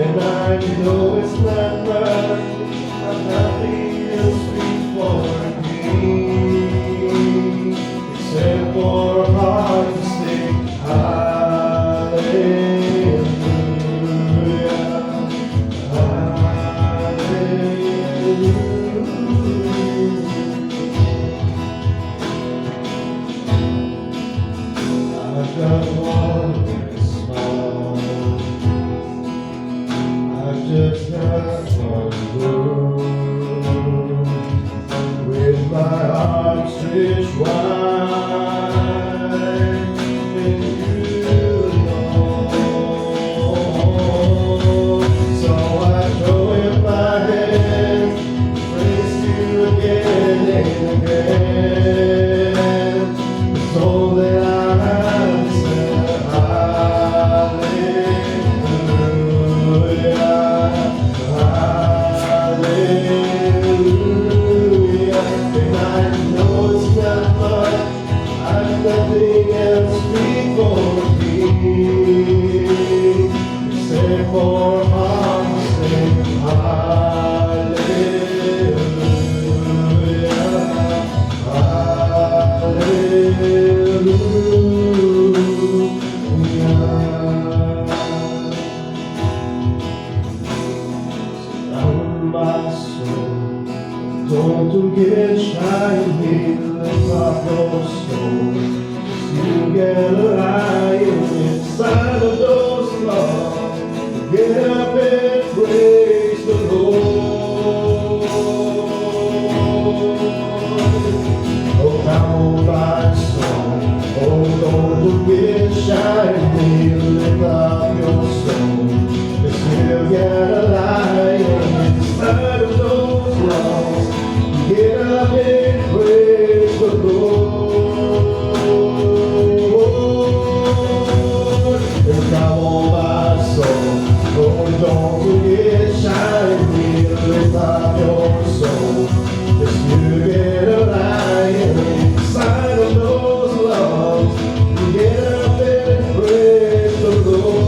Speaker 6: And I know it's not right, I've nothing else before me, except for a heart to sing hallelujah, hallelujah. I've got one song, I've just got one room with my arms stretched wide, and you know. So I throw in my hands, praise you again and again. It's all that I have to say, hallelujah. And I know it's not much, I've nothing else before me, except for heart to sing hallelujah, hallelujah. my soul. Don't forget, shine me, lift up your soul. You get a lion inside of those lungs. Get up and praise the Lord. Oh, come on, my soul. Oh, don't forget, shine me, lift up your soul. You get a lion inside of those lungs. Get up and praise the Lord. And come on, my soul. Oh, don't forget, shine me, lift up your soul. Yes, you get a lion inside of those lungs. Get up and praise the Lord.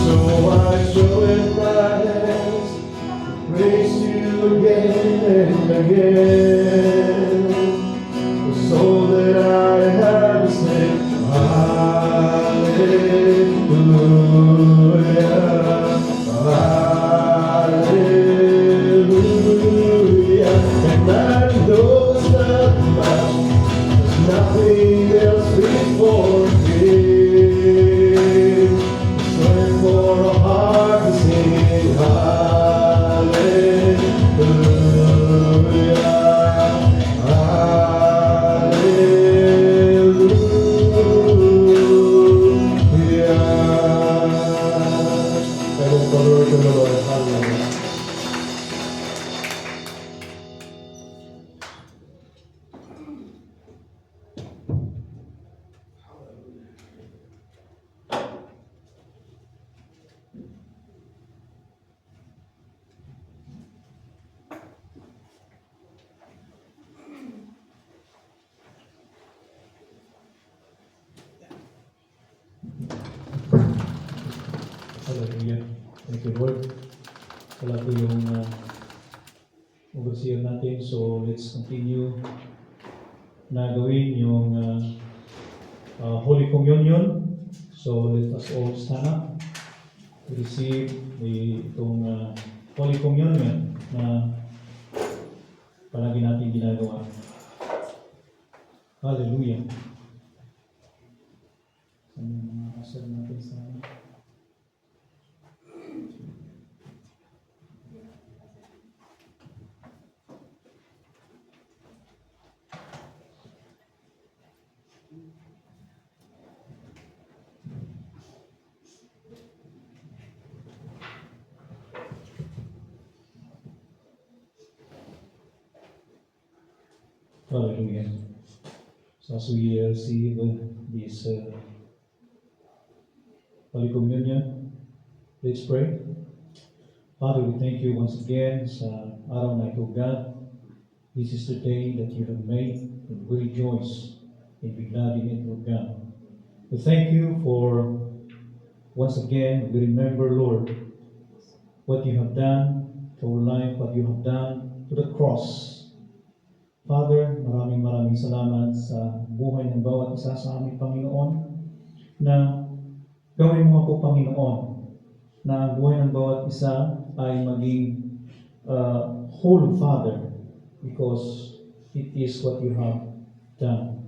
Speaker 6: So I join my hands, praise you again and again. So that I have to say, Hallelujah, and I know it's not much, there's nothing else before me. It's for a heart to sing hallelujah.
Speaker 5: Hallelujah. Thank you, Lord. Wala po yung overseer natin. So, let's continue na gawin yung Holy Communion. So, let us all stand up to receive itong Holy Communion na palagi natin ginagawa. Hallelujah. Ano yung mga kasal natin sa Hallelujah. So as we receive this Holy Communion, let's pray. Father, we thank you once again sa araw na ito, God. This is the day that you have made, and we rejoice and be glad in it, Lord God. We thank you for, once again, we remember, Lord, what you have done to our life, what you have done to the cross. Father, maraming salamat sa buhay ng bawat isa sa aming Panginoon, na gawin mo ako, Panginoon, na ang buhay ng bawat isa ay maging whole, Father, because it is what you have done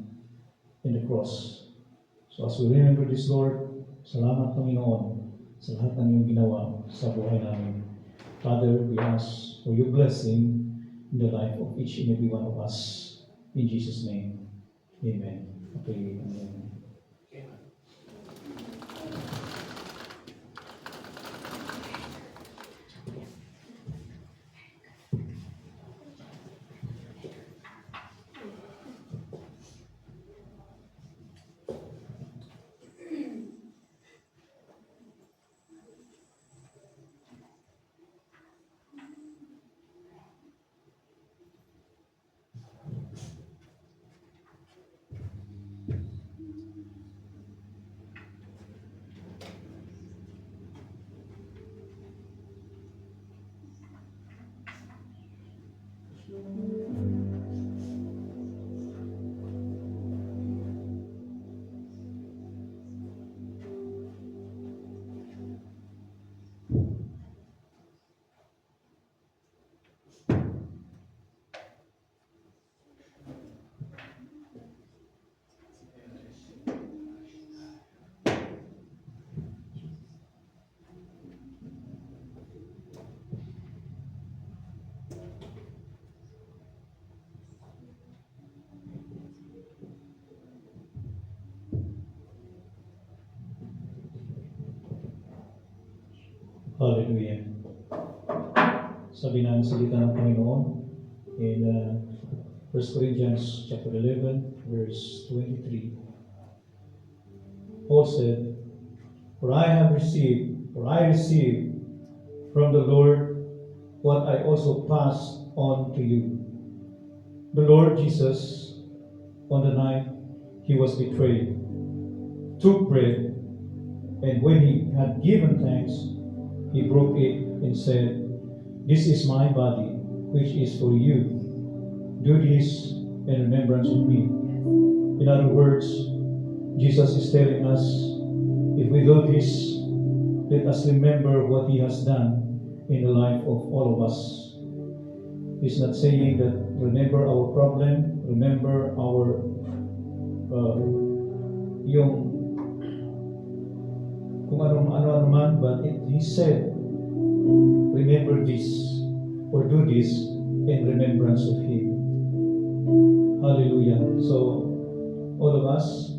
Speaker 5: in the cross. So as we remember this, Lord, salamat, Panginoon, sa lahat ng iyong ginawa sa buhay namin. Father, we ask for your blessing in the life of each and every one of us. In Jesus' name, amen. Okay, amen. Hallelujah. Sabi ng salita ng Panginoon in 1 Corinthians chapter 11, verse 23. Paul said, For I received from the Lord what I also passed on to you. The Lord Jesus, on the night he was betrayed, took bread, and when he had given thanks, he broke it and said, This is my body, which is for you. Do this in remembrance of me. In other words, Jesus is telling us, if we do this, let us remember what He has done in the life of all of us. He's not saying that remember our problem, remember our yung kung ano man, but He said, remember this or do this in remembrance of Him. Hallelujah. So, all of us,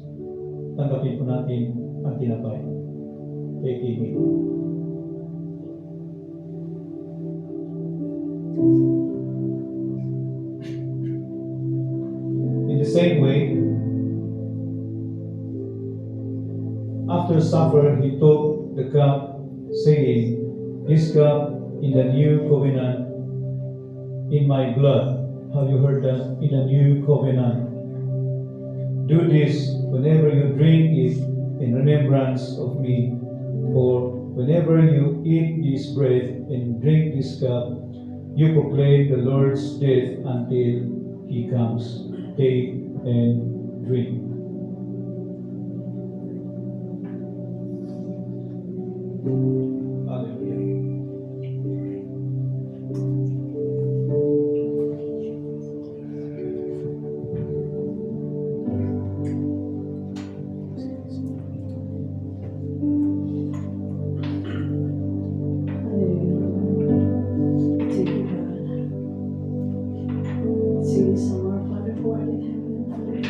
Speaker 5: tanggapin po natin ang tinapay. Taking it. In the same way, after supper, he took the cup, saying, This cup in the new covenant in my blood. Have you heard that? In the new covenant. Do this whenever you drink it in remembrance of me. For whenever you eat this bread and drink this cup, you proclaim the Lord's death until He comes. Take and drink. Hallelujah.
Speaker 2: Thank you, God. Sing this song, Our Father who art in heaven.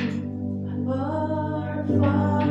Speaker 2: Our Father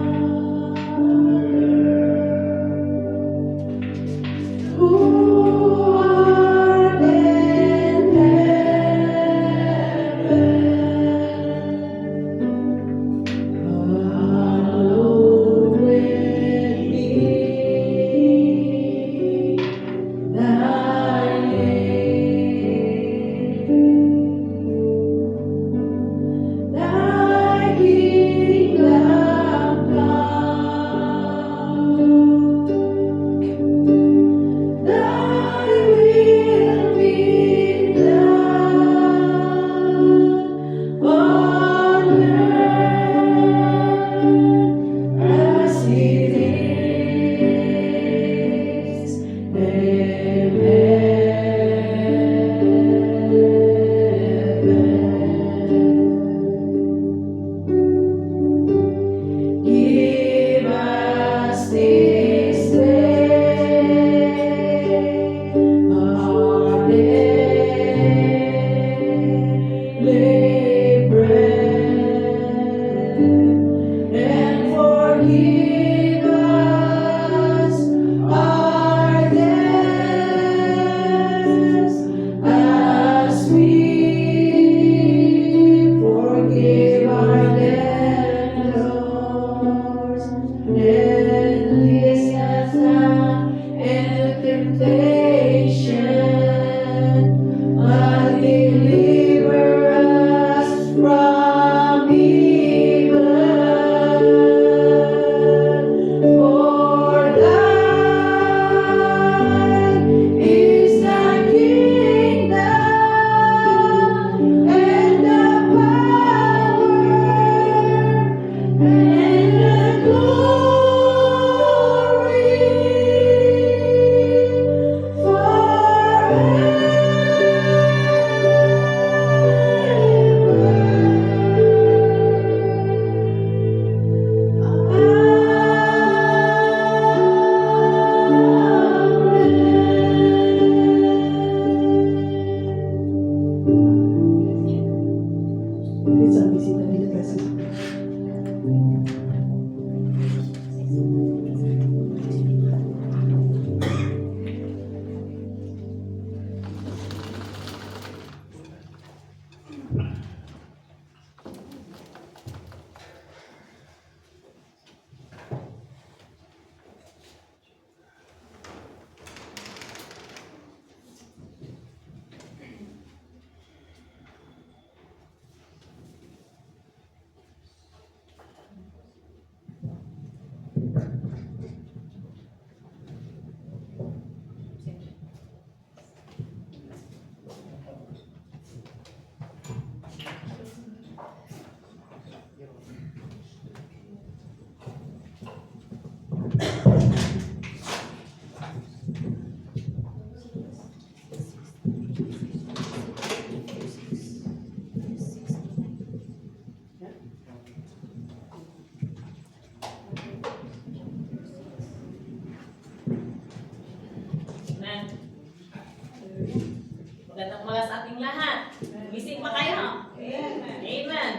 Speaker 7: umaga sa ating lahat. Gising pa kayo? Amen.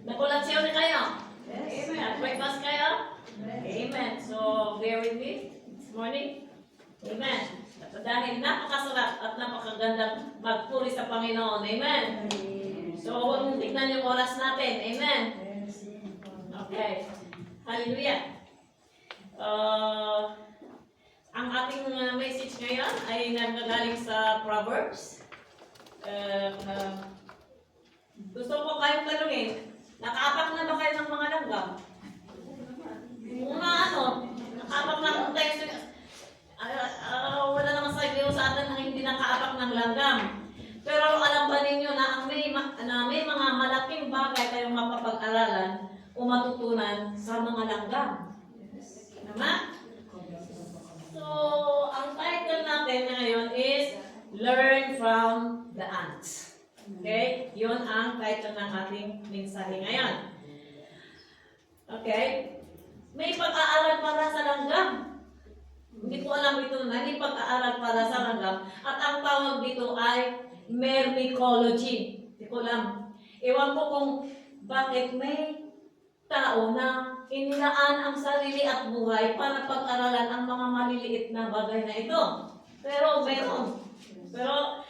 Speaker 7: Nakulatsyon na kayo? Amen. At breakfast kayo? Amen. So, bear with me this morning. Amen. At dahil napakasarap at napakagandang magpuri sa Panginoon. Amen. So, huwag mong tignan yung oras natin. Amen. Okay. Hallelujah. Ang ating message ngayon ay nanggagaling sa Proverbs. Gusto ko kayong tanungin, nakaapak na ba kayo ng mga langgam? Mga nakaapak na kung tayo wala naman sa atin na hindi nakaapak ng langgam. Pero alam ba ninyo na may mga malaking bagay kayong mapapag-aralan o matutunan sa mga langgam? Tama? So, ang title natin ngayon is Learn from the Ants. Okay? Yun ang title ng ating mensahe ngayon. Okay? May pag-aaral para sa langgam. Hindi ko alam ito na may pag-aaral para sa langgam. At ang tawag dito ay myrmecology. Hindi ko alam. Ewan ko kung bakit may tao na inilaan ang sarili at buhay para pag-aralan ang mga maliliit na bagay na ito. Pero meron. Pero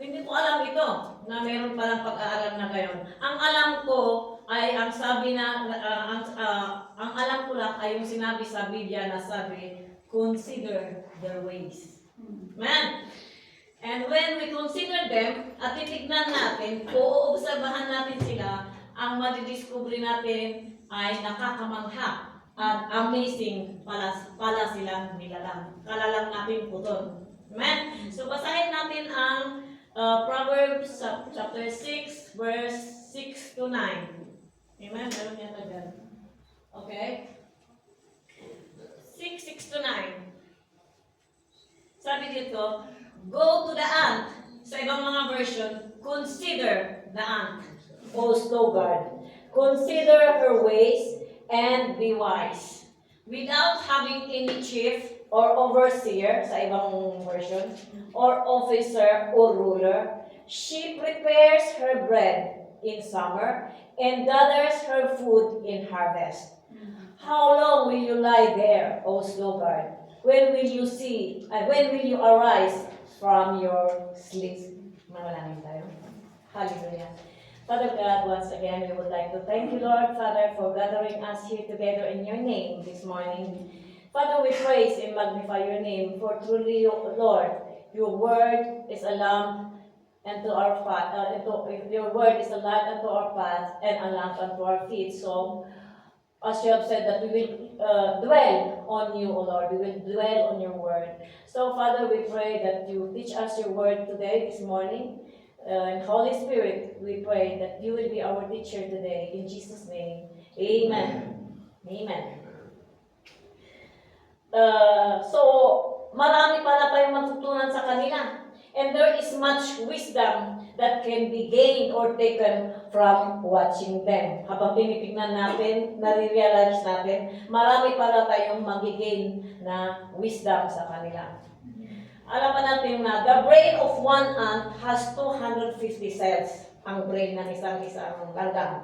Speaker 7: hindi ko alam ito na meron palang pag-aaral na gayon. Ang alam ko ay ang sabi na ang alam ko lang ay yung sinabi sa Biblia na sabi, consider their ways. Amen. And when we consider them at titignan natin, uobserbahan natin sila, ang madidiscovery natin ay nakakamangha at amazing pala silang nilalang. Kalalang natin puton. Amen? So basahin natin ang Proverbs chapter 6 verse 6 to 9. Amen? Meron yata dyan. Okay? 6 to 9. Sabi dito, go to the ant. Sa ibang mga version, consider the ant, O sluggard. Consider her ways and be wise. Without having any chief or overseer, sa ibang version, or officer or ruler, she prepares her bread in summer and gathers her food in harvest. How long will you lie there, O sluggard? When will you arise from your sleep? Manalangin tayo. Hallelujah. Father God, once again, we would like to thank you, Lord, Father, for gathering us here together in your name this morning. Father, we praise and magnify your name, for truly, Lord, your word is a lamp unto our path, your word is a light unto our path and a lamp unto our feet. So, as you have said, that we will dwell on you, O Lord, we will dwell on your word. So, Father, we pray that you teach us your word today, this morning. And Holy Spirit, we pray that you will be our teacher today. In Jesus' name, amen. Amen. So, marami pala tayong matutunan sa kanila. And there is much wisdom that can be gained or taken from watching them. Habang tinitignan natin, nare-realize natin, marami pala tayong magigain na wisdom sa kanila. Alam pa natin na the brain of one ant has 250 cells. Ang brain ng isang langgam.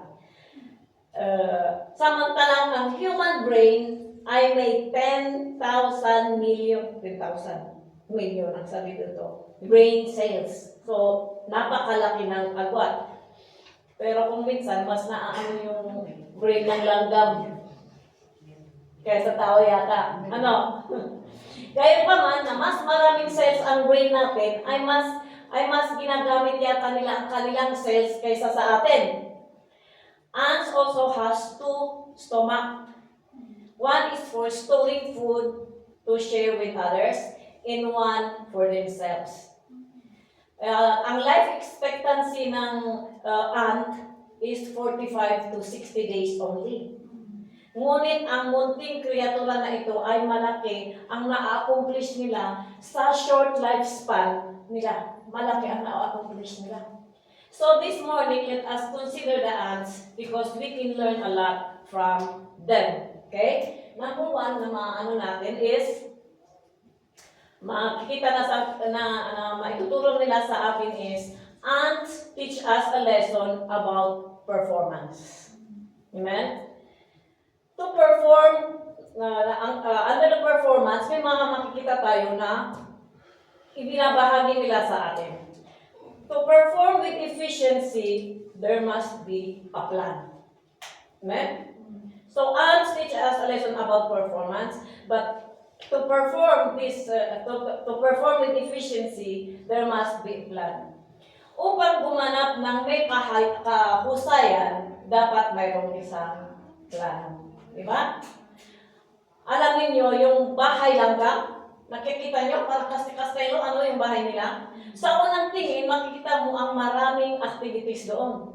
Speaker 7: Samantalang ang human brain ay may 10,000 million ang sabi dito. Brain cells. So, napakalaki ng agwat. Pero kung minsan, mas naaano yung brain ng langgam kaysa tao yata. Ano? Gayun pa man, na mas maraming cells ang brain natin, ay mas ginagamit yata nila ang kanilang cells kaysa sa atin. Ants also has 2 stomach. One is for storing food to share with others, and one for themselves. Ang life expectancy ng ant is 45 to 60 days only. Ngunit ang munting kreatura na ito ay malaki ang na-accomplish nila sa short lifespan nila. Malaki ang na-accomplish nila. So this morning, let us consider the ants because we can learn a lot from them. Okay? Number one na maano natin is makikita na maitutulong nila sa atin is and teach us a lesson about performance. Amen? To perform, under the performance, may mga makikita tayo na ibinabahagi nila sa atin. To perform with efficiency, there must be a plan. Amen? So, Anne teach us a lesson about performance, but to perform to perform with efficiency, there must be a plan. Upang gumanap ng may kahusayan, dapat mayroong isang plano. Di ba? Alam niyo yung bahay langga, nakikita nyo, parang kastelo, ano yung bahay nila? Sa unang tingin, makikita mo ang maraming activities doon.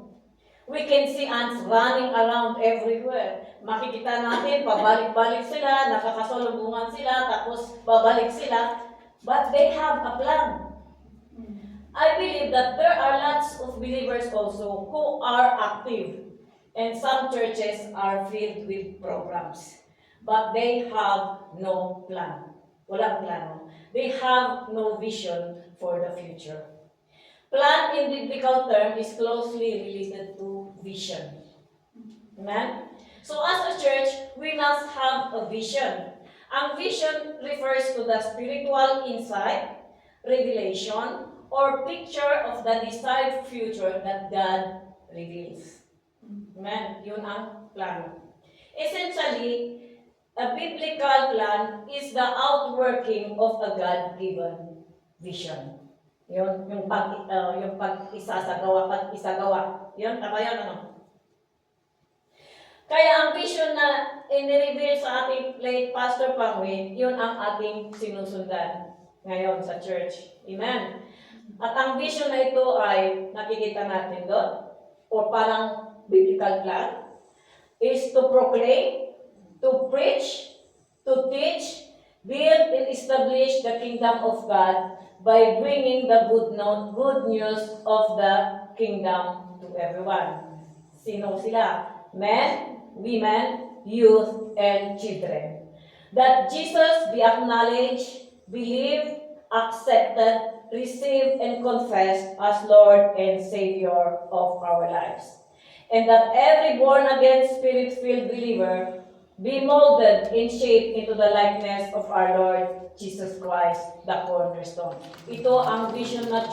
Speaker 7: We can see ants running around everywhere. Makikita natin, pabalik-balik sila, nakakasalubungan sila, tapos babalik sila. But they have a plan. I believe that there are lots of believers also who are active. And some churches are filled with programs. But they have no plan. Walang plano. They have no vision for the future. Plan in biblical term is closely related to vision. Amen? So as a church, we must have a vision. Ang vision refers to the spiritual insight, revelation, or picture of the desired future that God reveals. Amen? Yun ang plano. Essentially, a biblical plan is the outworking of a God-given vision. Yun, yung pag-isagawa. Yun, tama yan, ano? Kaya ang vision na in-reveal sa ating late Pastor Pangwin, yun ang ating sinusundan ngayon sa church. Amen? At ang vision na ito ay nakikita natin doon, o parang biblical plan, is to proclaim, to preach, to teach, build and establish the kingdom of God by bringing the good news of the kingdom to everyone. Sino sila? Men, women, youth, and children. That Jesus be acknowledged, believed, accepted, received, and confessed as Lord and Savior of our lives. And that every born-again, Spirit-filled believer be molded and shaped into the likeness of our Lord Jesus Christ, the cornerstone. Ito ang vision ng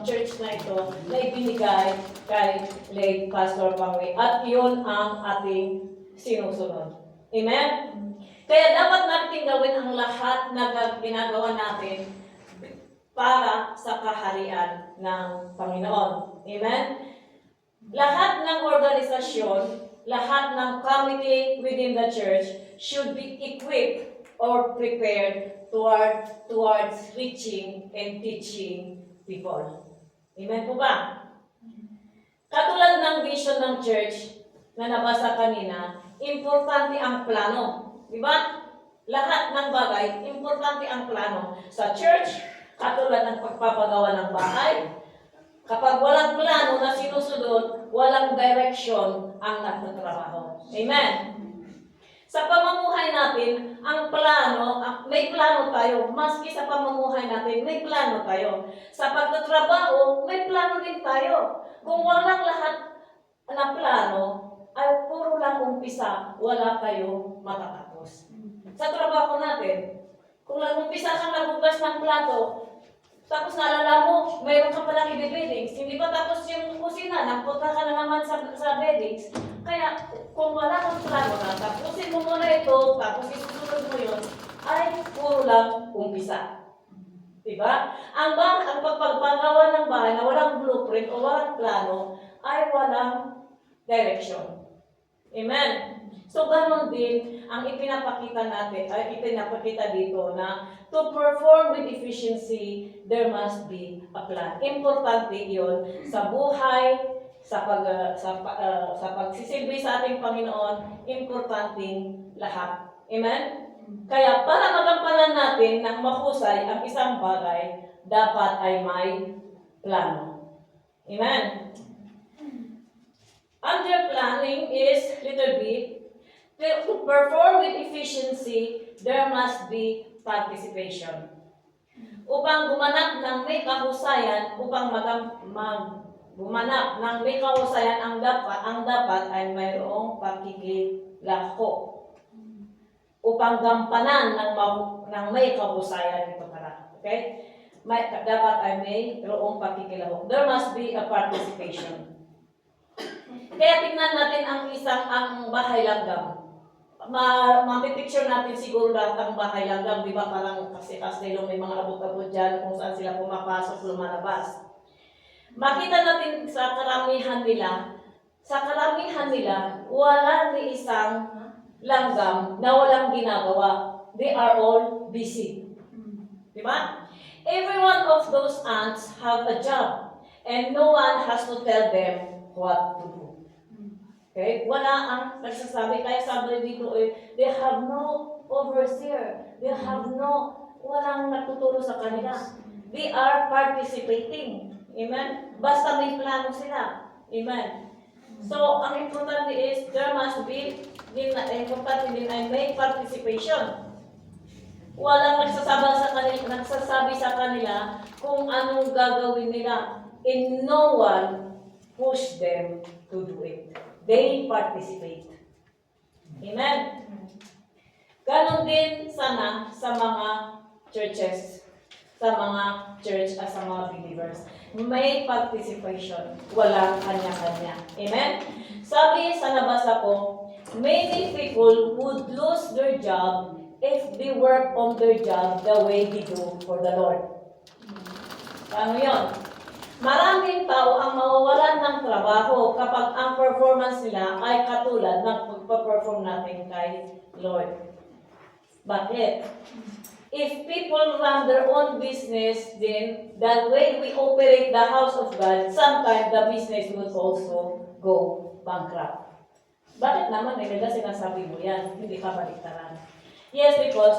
Speaker 7: church na ito na ibinigay kay late Pastor Pangwin. At yun ang ating sinusunod. Amen? Kaya dapat natin gawin ang lahat na ginagawa natin para sa kaharian ng Panginoon. Amen? Lahat ng organisasyon, lahat ng committee within the church should be equipped or prepared towards reaching and teaching people. Amen po ba? Katulad ng vision ng church na nabasa kanina, importante ang plano. Di ba? Lahat ng bagay, importante ang plano. Sa church, katulad ng pagpapagawa ng bahay, kapag walang plano na sinusunod, walang direction ang nagtatrabaho. Amen? Sa pamumuhay natin, ang plano, may plano tayo. Maski sa pamumuhay natin, may plano tayo. Sa pagtatrabaho, may plano din tayo. Kung walang lahat na plano, ay puro lang umpisa, wala tayo matatapos. Sa trabaho natin, kung nag-umpisa kang naghugas ng plato, tapos naalala mo, mayroon ka palang i-beddings. Hindi pa tapos yung kusina, nagpunta ka na naman sa beddings. Kaya kung wala kang plano na, tapusin mo muna ito, tapos isusunod mo yun, ay puro lang umpisa. Diba? Ang pagpagawa ng bahay na walang blueprint o walang plano, ay walang direction. Amen? So, ganon din ang ipinapakita dito na to perform with efficiency, there must be a plan. Importante yun sa buhay, sa pagsisilbi sa ating Panginoon, importanteng lahat. Amen? Kaya para magampanan natin ng mahusay ang isang bagay, dapat ay may plano. Amen? Under planning is, little b, to perform with efficiency, there must be participation. upang gumanap ng may kahusayan, gumanap ng may kahusayan ang dapat ay mayroong pakikilahok upang gampanan ng may kahusayan ito para. Okay? Dapat ay mayroong pakikilahok. There must be a participation. Kaya tingnan natin ang bahay langgam. Mapipicture natin siguro lahat ang bahay langgam, di ba? Parang kasi kastilong may mga abot-abot dyan kung saan sila pumapasok, lumalabas. Makita natin sa karamihan nila, wala ni isang langgam na walang ginagawa. They are all busy. Di ba? Every one of those ants have a job and no one has to tell them what to do. Okay? Wala ang nagsasabi. Kaya sabi dito, they have no overseer. Walang nagtuturo sa kanila. They are participating. Amen? Basta may plano sila. Amen? So, ang importante is, there must be, importante din ay may participation. Walang nagsasabi sa kanila kung anong gagawin nila. And no one push them to do it. They participate. Amen? Ganon din sana sa mga churches, sa mga church at sa mga believers. May participation. Walang kanya-kanya. Amen? Sabi sa nabasa ko, many people would lose their job if they work on their job the way they do for the Lord. Paano yun? Maraming tao ang mawawalan ng trabaho kapag ang performance nila ay katulad ng pagpa-perform natin kay Lord. Bakit? If people run their own business, then the way we operate the house of God, sometimes the business will also go bankrupt. Bakit naman? Nila sinasabi mo yan, hindi ka baliktaran. Yes, because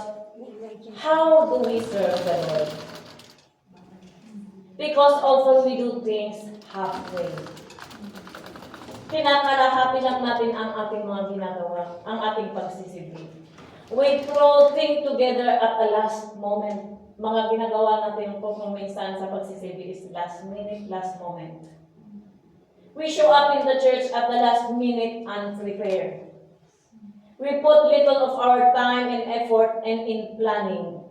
Speaker 7: how do we serve the Lord? Because often we do things halfway. Kinakalahati lang natin ang ating mga ginagawa, ang ating pagsisilbi. We throw things together at the last moment. Mga ginagawa natin kung minsan sa pagsisilbi is last minute, last moment. We show up in the church at the last minute unprepared. We put little of our time and effort and in planning.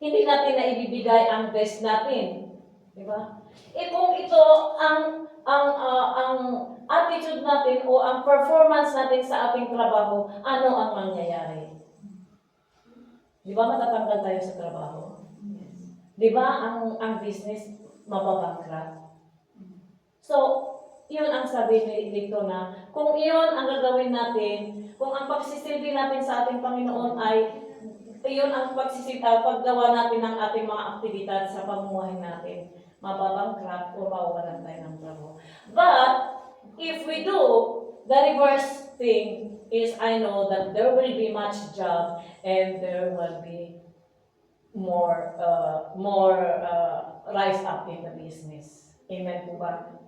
Speaker 7: Hindi natin na ibibigay ang best natin. Di ba? Kung ito ang attitude natin o ang performance natin sa ating trabaho, ano ang mangyayari? Di ba matatanggal tayo sa trabaho? Di ba ang business mababankrupt? So, yun ang sabi dito na kung iyon ang gagawin natin, kung ang pagsisilbi natin sa ating Panginoon ay iyon ang paggawa natin ng ating mga aktibidad sa pamumuhay natin, mababangkrap o mawawalan tayo ng trabaho. But, if we do, the reverse thing is I know that there will be much job and there will be more rise up in the business. Amen po ba?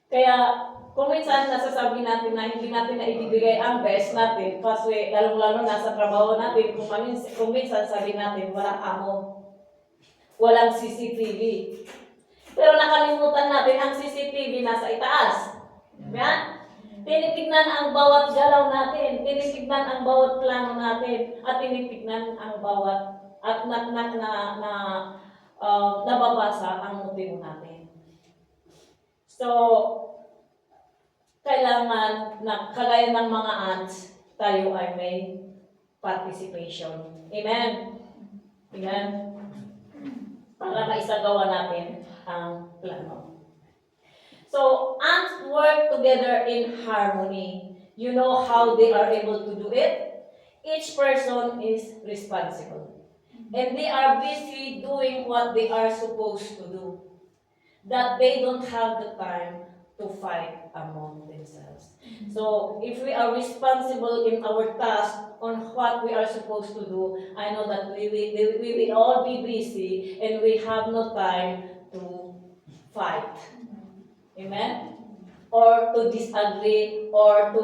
Speaker 7: Kaya, kung minsan nasasabi natin na hindi natin na ibibigay ang best natin, kasi lalong-lalo na sa trabaho natin, kung minsan sabi natin, walang amo, walang CCTV. Pero nakalimutan natin ang CCTV nasa itaas. Yan? Tinitignan ang bawat galaw natin, tinitignan ang bawat plano natin, at tinitignan ang bawat, at nababasa ang motibo natin. So, kailangan na kagaya ng mga ants, tayo ay may participation. Amen? Amen? Para maisagawa natin ang plano. So, ants work together in harmony. You know how they are able to do it? Each person is responsible. And they are busy doing what they are supposed to do. That they don't have the time to fight among themselves. So, if we are responsible in our task on what we are supposed to do, I know that we will all be busy and we have no time to fight. Amen? Or to disagree, or to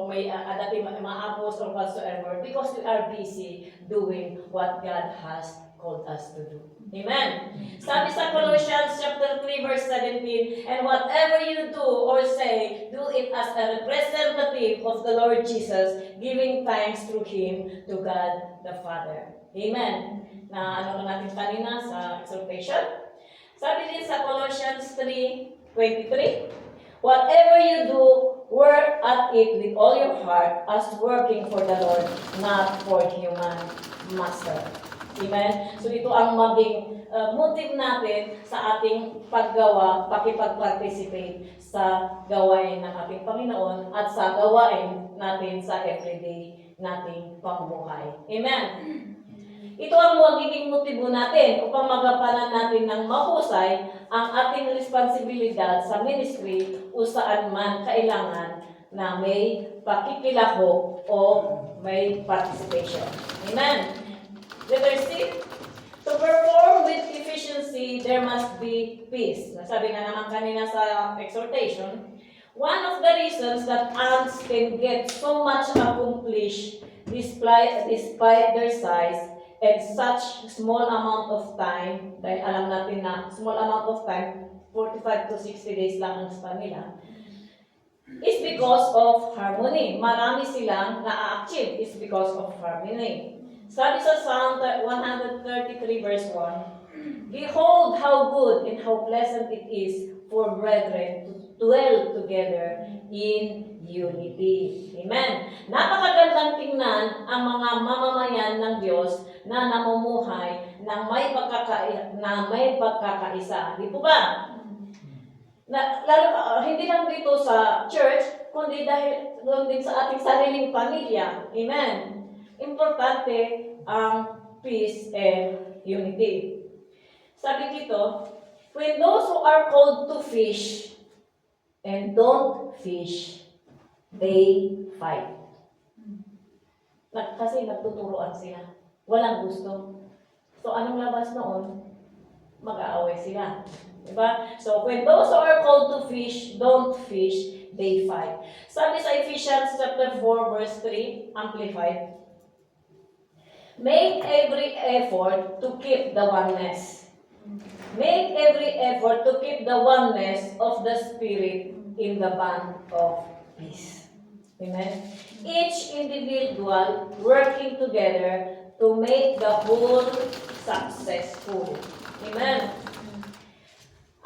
Speaker 7: may adating mga apples or whatsoever, because we are busy doing what God has called us to do. Amen. Sabi sa Colossians chapter 3 verse 17, and whatever you do or say, do it as a representative of the Lord Jesus, giving thanks through Him to God the Father. Amen. Na ano natin kanina sa exhortation. Sabi din sa Colossians 3:23, whatever you do, work at it with all your heart as working for the Lord, not for human master. Amen? So ito ang maging motive natin sa ating paggawa, pakipag-participate sa gawain ng ating Panginoon at sa gawain natin sa everyday nating pamumuhay. Amen? Ito ang magiging motibo natin upang magampanan natin ng mahusay ang ating responsibilidad sa ministry o saan man kailangan na may pakikilahok o may participation. Amen? Letter C, to perform with efficiency, there must be peace. Nasabi nga naman kanina sa exhortation, one of the reasons that ants can get so much accomplished despite their size and such small amount of time, dahil alam natin na small amount of time, 45 to 60 days lang ang span nila, is because of harmony. Marami silang na-achieve is because of harmony. Sabi sa Psalm 133 verse 1, behold how good and how pleasant it is for brethren to dwell together in unity. Amen. Napakagandang tingnan ang mga mamamayan ng Diyos na namumuhay ng may pagkakaisa. Di po ba? Hindi lang dito sa church, kundi dahil doon din sa ating sariling pamilya. Amen. Importante ang peace and unity. Sabi dito, when those who are called to fish and don't fish, they fight. Kasi nagtuturoan sila. Walang gusto. So, anong labas noon? Mag-aaway sila. Diba? So, when those who are called to fish, don't fish, they fight. Sabi sa Ephesians chapter 4, verse 3, Amplified, make every effort to keep the oneness. Make every effort to keep the oneness of the Spirit in the bond of peace. Amen? Each individual working together to make the whole successful. Amen?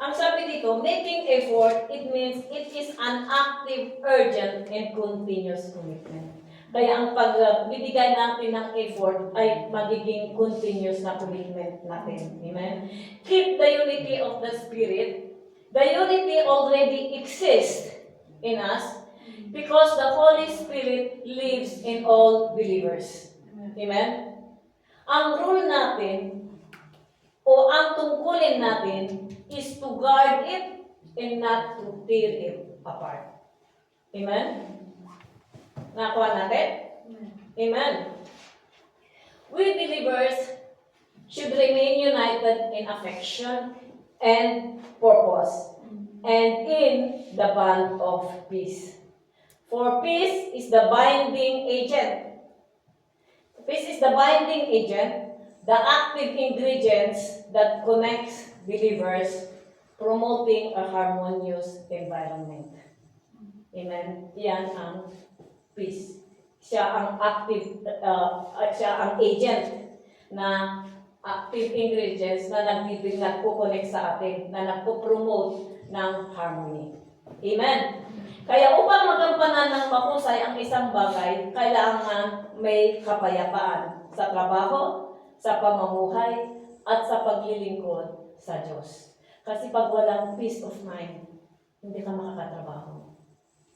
Speaker 7: Ang sabi dito, making effort, it means it is an active, urgent, and continuous commitment. Kaya ang pagbibigay natin ng effort ay magiging continuous na commitment natin. Amen? Keep the unity of the Spirit. The unity already exists in us because the Holy Spirit lives in all believers. Amen? Ang rule natin o ang tungkulin natin is to guard it and not to tear it apart. Amen? Nakuha natin? Amen. We believers should remain united in affection and purpose and in the bond of peace. For peace is the binding agent. Peace is the binding agent, the active ingredients that connects believers, promoting a harmonious environment. Amen. Yan ang peace. Siya ang active, siya ang agent na active ingredients na nagpo-connect sa atin, na nagpo-promote ng harmony. Amen. Kaya upang magampanan ng mahusay ang isang bagay, kailangan may kapayapaan sa trabaho, sa pamumuhay, at sa paglilingkod sa Diyos. Kasi pag walang peace of mind, hindi ka makakatrabaho.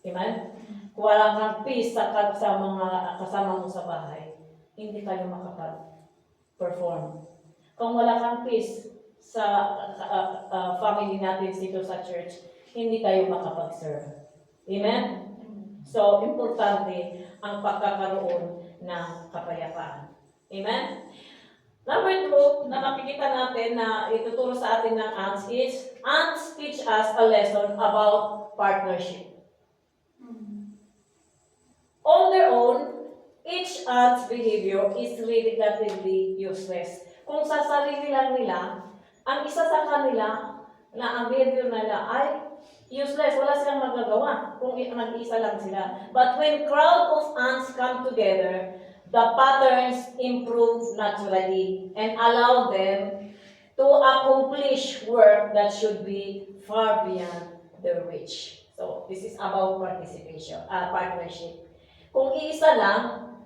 Speaker 7: Amen? Kung wala kang peace sa mga kasama mo sa bahay, hindi kayo makapag-perform. Kung wala kang peace sa family natin dito sa church, hindi kayo makapag-serve. Amen? So, importante ang pagkakaroon ng kapayapaan. Amen? Number 2, na makikita natin na ituturo sa atin ng ants is, ants teach us a lesson about partnership. On their own, each ant's behavior is relatively useless. kung sa sarili lang nila, ang isa sa kanila na ang behavior nila ay useless, wala silang magagawa kung nag-isa lang sila. But when crowd of ants come together, the patterns improve naturally and allow them to accomplish work that should be far beyond their reach. So this is about partnership. Kung iisa lang,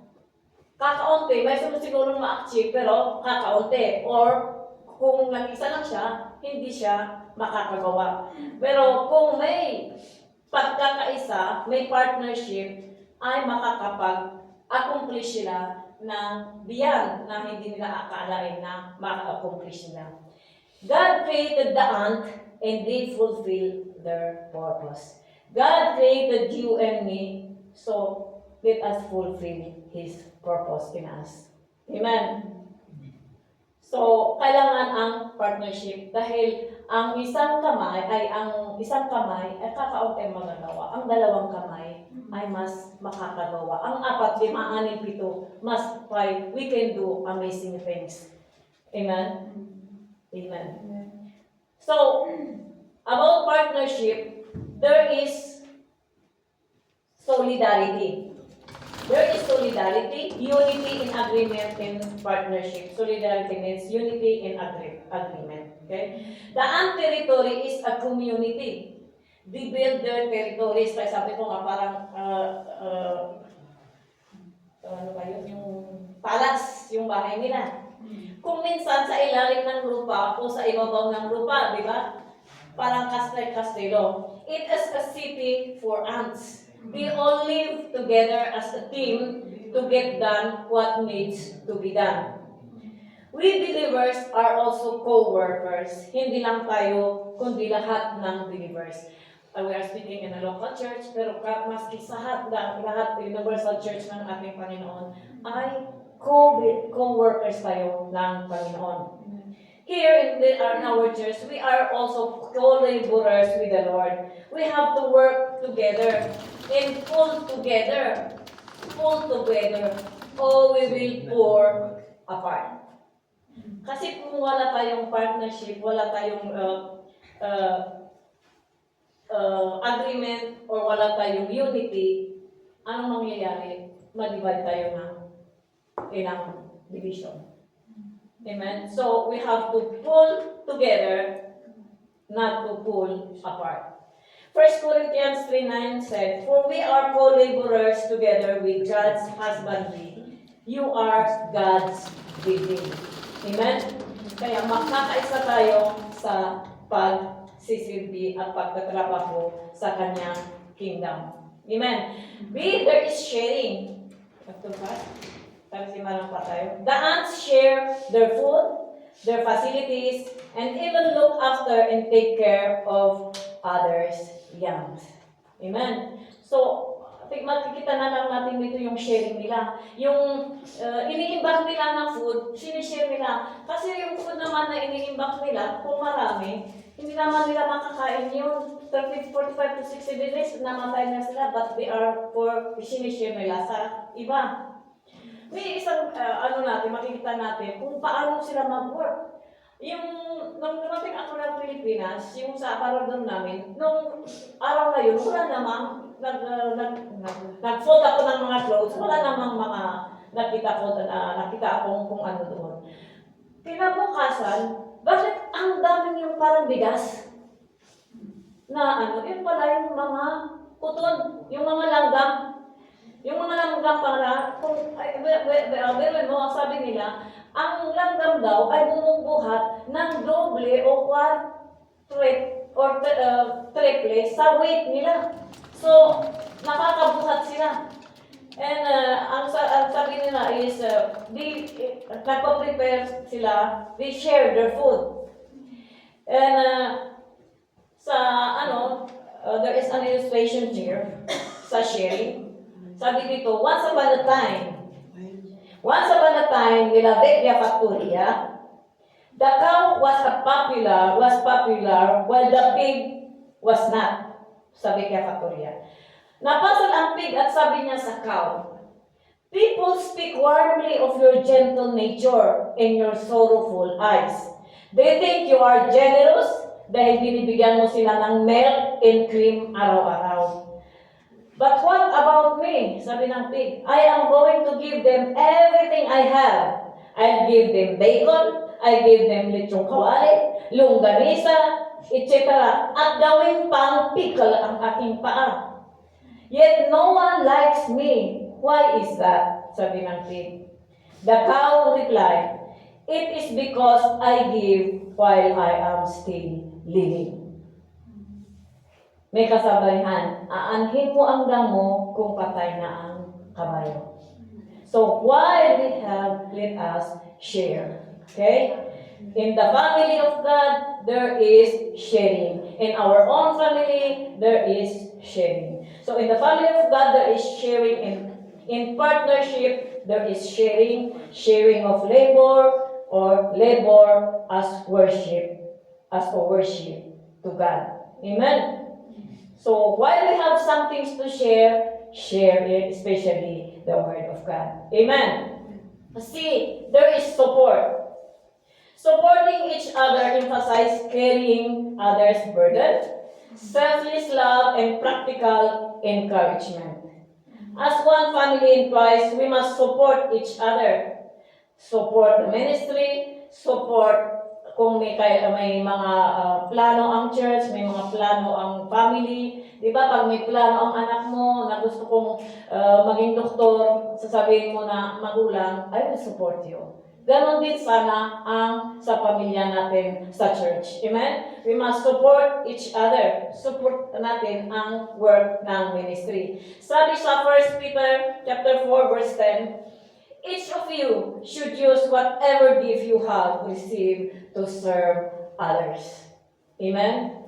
Speaker 7: kakaunti, may siguro ma-achieve pero kakaunti. Or kung nag-isa lang siya, hindi siya makakagawa. Pero kung may pagkakaisa, may partnership, ay makakapag-accomplish sila ng beyond na hindi nila akalain na maka-accomplish nila. God created the ant and they fulfill their purpose. God created you and me, so let us fulfill His purpose in us. Amen. So, kailangan ang partnership dahil ang isang kamay ay kakaunti magagawa. Ang dalawang kamay ay mas makakagawa. Ang 4, 5, 6, 7, mas 5, we can do amazing things. Amen? Amen. So, about partnership, there is solidarity. There is solidarity, unity in agreement in partnership. Solidarity means unity in agreement. Okay? The ant territory is a community. They build their territories. Kaya sabi ko nga parang ano ba yun? Yung palace, yung bahay nila. Kung minsan sa ilalim ng lupa o sa ibabaw ng lupa, di ba? Parang kastelo. It is a city for ants. We all live together as a team to get done what needs to be done. We believers are also co-workers. Hindi lang tayo, kundi lahat ng believers. We are speaking in a local church, pero maski sa lahat universal church ng ating Panginoon ay co-workers tayo ng Panginoon. Here in our church, we are also co-laborers with the Lord. We have to work together and pull together, or we will pour apart. Kasi kung wala tayong partnership, wala tayong agreement, or wala tayong unity, anong mangyayari? Mag-divide tayo ng ilang division. Amen? So, we have to pull together, not to pull apart. 1 Corinthians 3:9 said, "For we are co-laborers together with God's husbandry. You are God's building." Amen? Kaya makakaisa tayo sa pagsisilbi at pagtatrabaho sa kanyang kingdom. Amen? There is sharing. Ito ba? The ants share their food, their facilities, and even look after and take care of others' young. Amen. So, makikita na lang natin dito yung sharing nila. Yung iniimbak nila ng food, sinishare nila. Kasi yung food naman na iniimbak nila, kung marami, hindi naman nila makakain yun. 45 to 60 days, namatay na sila, but they are for sinishare nila sa iba. May isang makikita natin kung paano sila mag-work. Nung dumating ako ng Pilipinas, yung sa aparador namin, nung araw na yun, wala namang nag-fold ako ng mga clothes, wala namang mga nakita akong kung ano doon. Kinabukasan, bakit ang daming yung parang bigas? Yun pala yung mga kuton, yung mga langgam. Yung mga langgam pala, meron mo, sabi nila, ang langgam daw ay bumubuhat ng doble o triple sa weight nila. So, nakakabuhat sila. And ang sabi nila is, nagpa-prepare sila, they share their food. And there is an illustration here sa sharing. Sabi dito, once upon a time, nila Vecchia Factoria, the cow was popular while the pig was not, sa Vecchia Factoria. Napasal ang pig at sabi niya sa cow, People speak warmly of your gentle nature and your sorrowful eyes. They think you are generous dahil binibigyan mo sila ng milk and cream araw-araw. But what about me? Sabi ng pig, I am going to give them everything I have. I'll give them bacon, I'll give them lechong kawali, longganisa, etc. At gawin pang pickle ang aking paa. Yet no one likes me. Why is that? Sabi ng pig. The cow replied, it is because I give while I am still living. May kasabayan, aanhin mo ang damo kung patay na ang kabayo. So, while we have, let us share. Okay? In the family of God, there is sharing. In our own family, there is sharing. So, in the family of God, there is sharing. In partnership, there is sharing. Sharing of labor or labor as worship. As a worship to God. Amen? So, while we have some things to share, share it, especially the Word of God. Amen? See, there is support. Supporting each other emphasizes carrying others' burden, selfless love, and practical encouragement. As one family in Christ, we must support each other. Support the ministry, support kung may mga plano ang church, may mga plano ang family. Di ba, pag may plano ang anak mo na gusto kong maging doktor, sasabihin mo na magulang, I will support you. Ganon din sana ang sa pamilya natin sa church. Amen? We must support each other. Support natin ang work ng ministry. Sabi sa 1 Peter chapter 4 verse 10, each of you should use whatever gift you have received to serve others. Amen?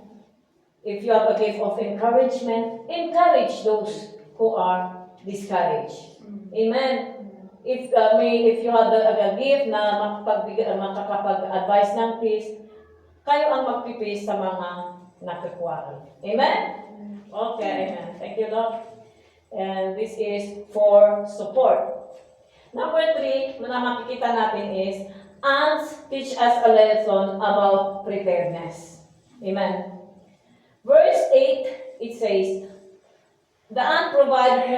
Speaker 7: If you have a gift of encouragement, encourage those who are discouraged. Amen? If you have a gift na makakapag-advise ng peace, kayo ang magpipis sa mga nakikwari. Amen? Okay, amen. Thank you, Lord. And this is for support. Number 3, na makikita natin is, ants teach us a lesson about preparedness. Amen. Verse 8, it says, the ant provide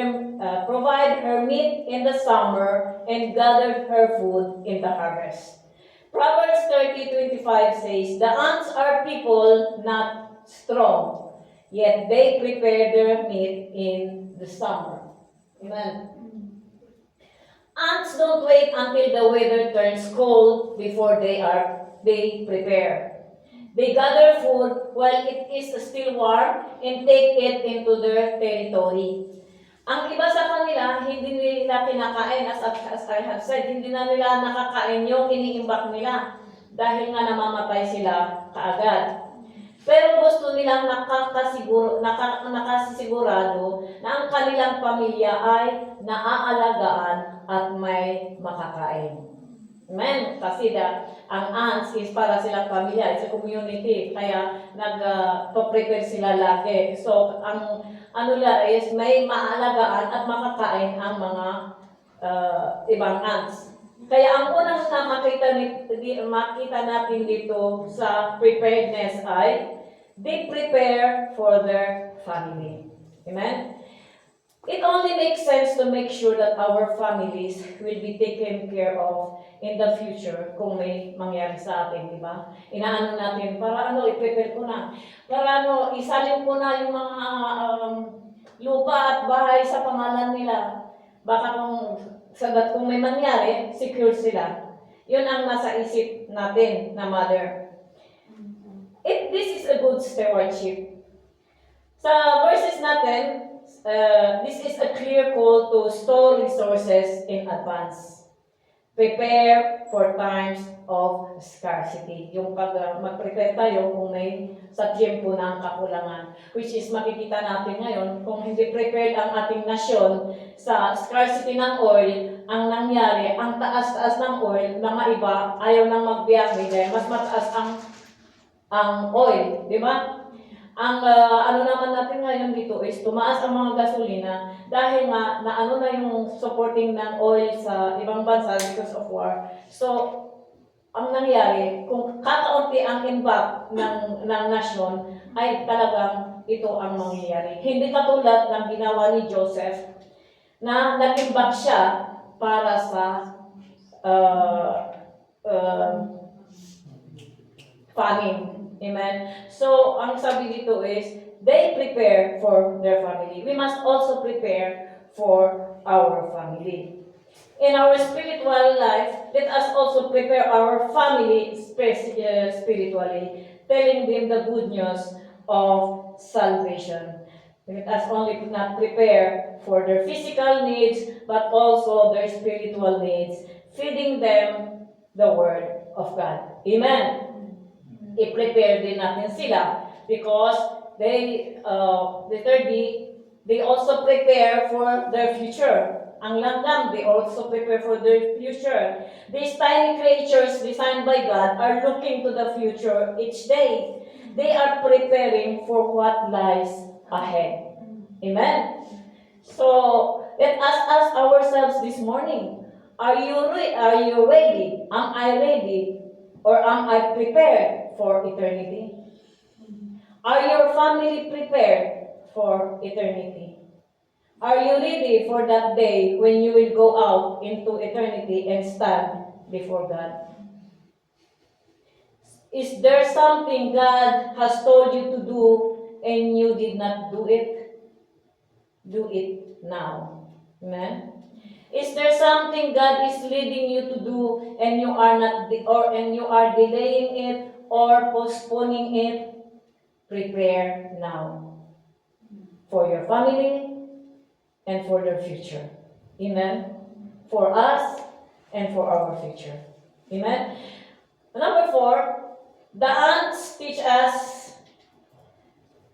Speaker 7: her meat in the summer and gathered her food in the harvest. Proverbs 30:25 says, the ants are people not strong, yet they prepare their meat in the summer. Amen. Ants don't wait until the weather turns cold before they prepare. They gather food while it is still warm and take it into their territory. Ang iba sa kanila, hindi nila kinakain, as I have said, hindi na nila nakakain yung iniimbak nila dahil nga namamatay sila kaagad. Pero gusto nilang nakasisigurado na ang kanilang pamilya ay naaalagaan at may makakain. Amen? Kasi ang ants is para silang pamilya, it's a community, kaya nag-prepare sila lagi. So, ang is may maalagaan at makakain ang mga ibang ants. Kaya ang unang makita natin dito sa preparedness ay they prepare for their family. Amen? It only makes sense to make sure that our families will be taken care of in the future kung may mangyari sa atin, di ba? Inaano natin, para i-prepare ko na. Para isalin ko na yung mga lupa at bahay sa pangalan nila. Baka kung may mangyari, secure sila. Yun ang nasa isip natin na mother. This is a good stewardship. Sa verses natin, this is a clear call to store resources in advance. Prepare for times of scarcity. Yung mag-prepare tayo kung may sa tiempo ng kakulangan. Which is makikita natin ngayon, kung hindi prepared ang ating nasyon sa scarcity ng oil, ang nangyari, ang taas-taas ng oil, mga iba ayaw nang magbiyahe dahil mas mataas ang oil, di ba? Ang ano naman natin ngayon dito is tumaas ang mga gasolina dahil nga naano na yung supporting ng oil sa ibang bansa because of war. So, ang nangyari, kung kakaunti ang impact ng nasyon, ay talagang ito ang mangyayari. Hindi katulad ng ginawa ni Joseph na nag-imbak siya para sa famine. Amen. So, ang sabi dito is, they prepare for their family. We must also prepare for our family. In our spiritual life, let us also prepare our family spiritually, telling them the good news of salvation. Let us only not prepare for their physical needs, but also their spiritual needs, feeding them the Word of God. Amen. I-prepare din natin sila because the third D, they also prepare for their future. Ang langgam, they also prepare for their future. These tiny creatures designed by God are looking to the future each day. They are preparing for what lies ahead. Amen? So, let us ask ourselves this morning, are you ready? Am I ready? Or am I prepared for eternity? Are your family prepared for eternity? Are you ready for that day when you will go out into eternity and stand before God? Is there something God has told you to do and you did not do it? Do it now. Amen? Is there something God is leading you to do and you are not and you are delaying it or postponing it? Prepare now for your family and for their future. Amen? For us and for our future. Amen? Number 4, the ants teach us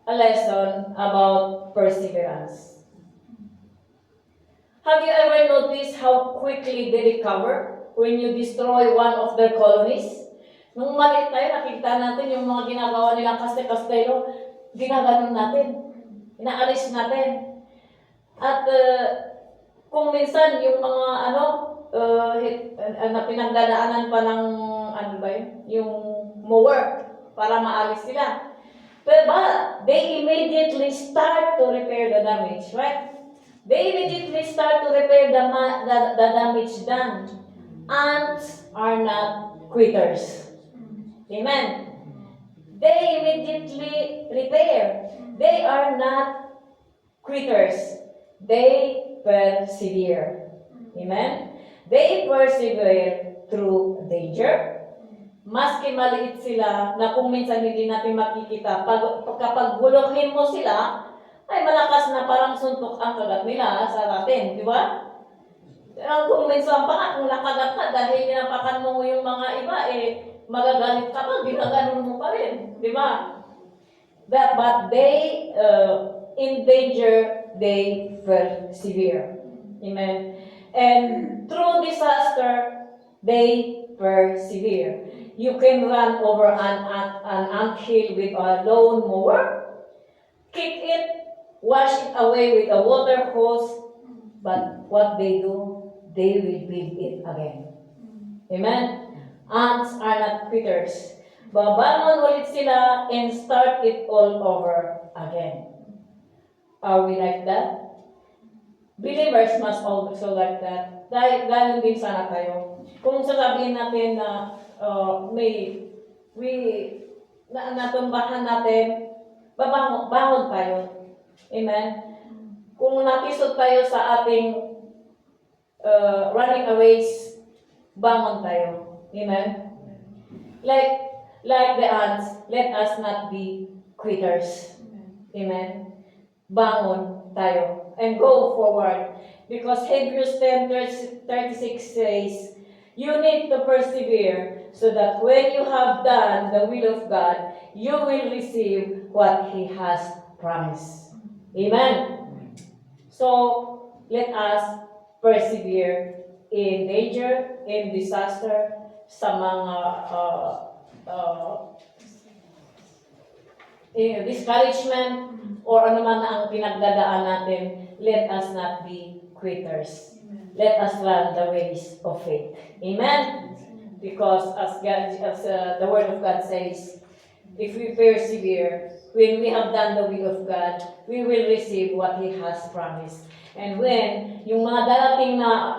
Speaker 7: a lesson about perseverance. Have you ever noticed how quickly they recover when you destroy one of their colonies? Nung maliit tayo, nakikita natin yung mga ginagawa nilang Kastelo, ginaganon natin. Inaalis natin. At kung minsan yung mga na pinagdadaanan pa ng yung mower para maalis sila. But they immediately start to repair the damage, right? They immediately start to repair the damage done. Ants are not quitters. Amen. They immediately repair. They are not quitters. They persevere. Amen. They persevere through danger. Maski maliit sila na kung minsan hindi natin makikita, kapag guluhin mo sila, ay malakas na parang suntok ang kagat nila sa atin, di ba? Kung minsan pa nga, kung nakagat ka dahil pinapakan mo yung mga iba, magagalit ka pa, ginaganon mo pa rin, di ba? But they, in danger, they persevere. Amen. And through disaster, they persevere. You can run over an anthill with a lawn mower, kick it, wash it away with a water hose, but what they do, they will build it again. Amen? Ants are not quitters. Babangon ulit sila and start it all over again. Are we like that? Believers must also like that. Dahil ganun din sana tayo. Kung sasabihin natin na natumbahan natin, bangon tayo. Amen? Kung natisod tayo sa ating running a race, bangon tayo. Amen? Like the ants, let us not be quitters. Amen? Bangon tayo and go forward. Because Hebrews 10:36 says, you need to persevere so that when you have done the will of God, you will receive what He has promised. Amen? So, let us persevere in danger, in disaster, sa mga discouragement, or ano man ang pinagdadaan natin, let us not be quitters. Let us run the race of faith. Amen? Because the Word of God says, if we persevere, when we have done the will of God, we will receive what He has promised. And when yung mga darating na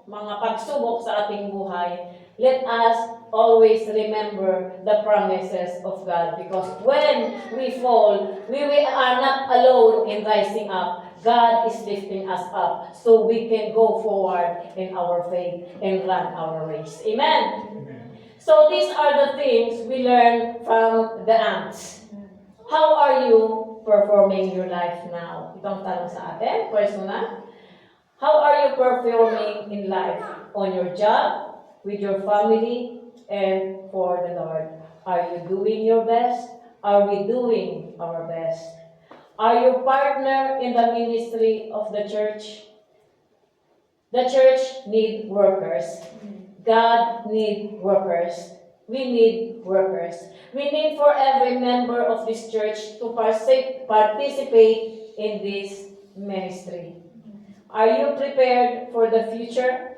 Speaker 7: mga pagsubok sa ating buhay, let us always remember the promises of God. Because when we fall, we are not alone in rising up. God is lifting us up so we can go forward in our faith and run our race. Amen? So these are the things we learn from the ants. How are you performing your life now? Itong tanong sa atin, personal. How are you performing in life? On your job, with your family, and for the Lord? Are you doing your best? Are we doing our best? Are you partner in the ministry of the church? The church needs workers. God needs workers. We need workers. We need for every member of this church to participate in this ministry. Are you prepared for the future?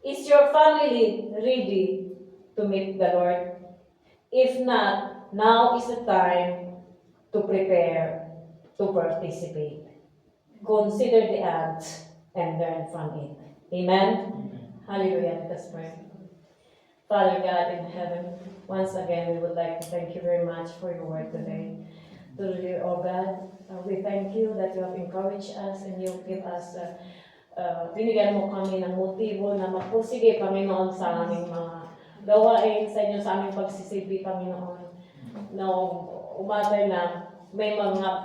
Speaker 7: Is your family ready to meet the Lord? If not, now is the time to prepare to participate. Consider the ants and learn from it. Amen? Hallelujah. Let us pray. Father God in heaven, once again, we would like to thank you very much for your word today. Truly, oh God, we thank you that you have encouraged us and you give us, binigyan mo kami ng motibo na magpursige, Panginoon, sa aming mga gawain, sa inyo, sa aming pagsisilbi, Panginoon. No, umatay na may mga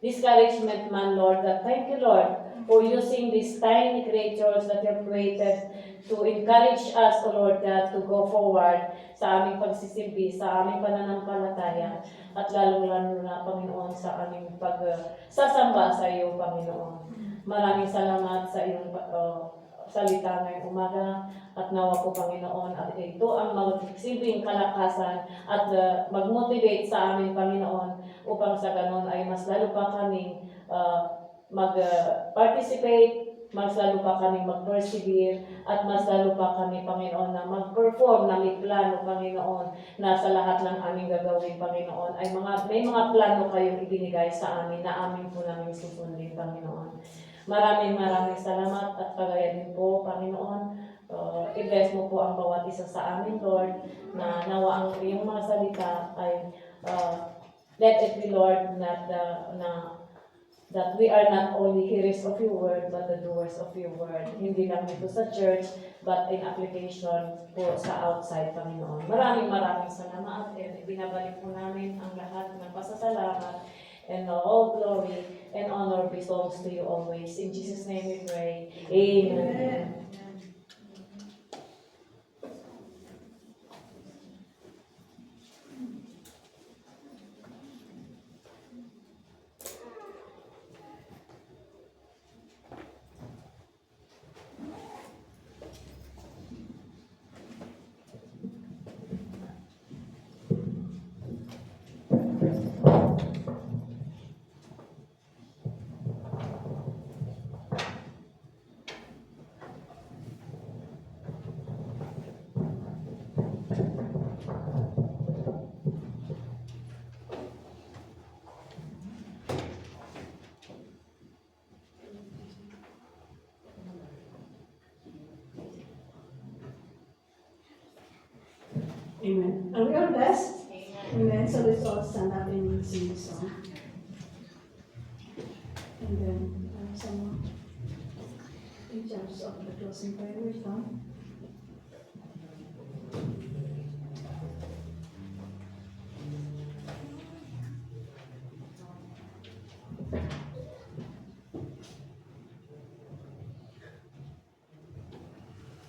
Speaker 7: discouragement man, Lord, that thank you, Lord, for using these tiny creatures that you have created to encourage us, O Lord God, to go forward sa aming pagsisilbi, sa aming pananampalataya, at lalong-lalo na, Panginoon, sa aming pagsasamba sa iyo, Panginoon. Maraming salamat sa iyong salita ngayong umaga, at nawa po, Panginoon, at ito ang magsilbing kalakasan at mag-motivate sa amin, Panginoon, upang sa ganon ay mas lalo pa kaming mag-participate, mas lalo pa kaming mag-persevere, at mas lalo pa kami, Panginoon, na mag-perform na may plano, Panginoon, na sa lahat ng aming gagawin, Panginoon, ay may mga plano kayong ibinigay sa amin na amin po namin susundin, Panginoon. Maraming salamat at kagaya din po, Panginoon. I-bless mo po ang bawat isa sa amin, Lord, na nawa ang iyong mga salita ay let it be, Lord, that we are not only hearers of your word, but the doers of your word. Hindi lang dito sa church, but in application po sa outside, Panginoon. Maraming salamat, and ibinabalik po namin ang lahat ng pasasalamat, and all glory and honor belongs to you always. In Jesus' name we pray. Amen.
Speaker 2: Amen. Are we all blessed? Amen. So let's all stand up and sing this song. And then someone in charge of the closing prayer will come.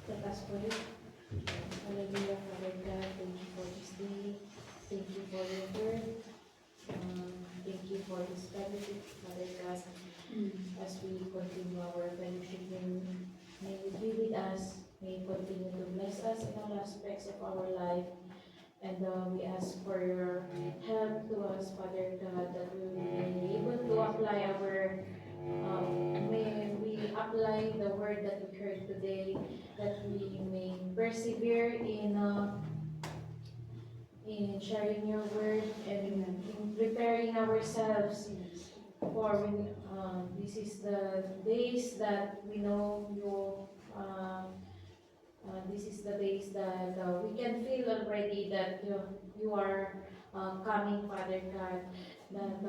Speaker 2: Let us pray.
Speaker 3: Hallelujah, Father God, thank you for this day. Thank you for your word. Thank you for this fellowship, Father God. As we continue our fellowship, may you be with us. May you continue to bless us in all aspects of our life. And we ask for your help to us, Father God, that we will be able to apply may we apply the word that we heard today, that we may persevere in sharing your word and in preparing ourselves for when this is the days that we know you. This is the days that we can feel already that you are coming, Father God. That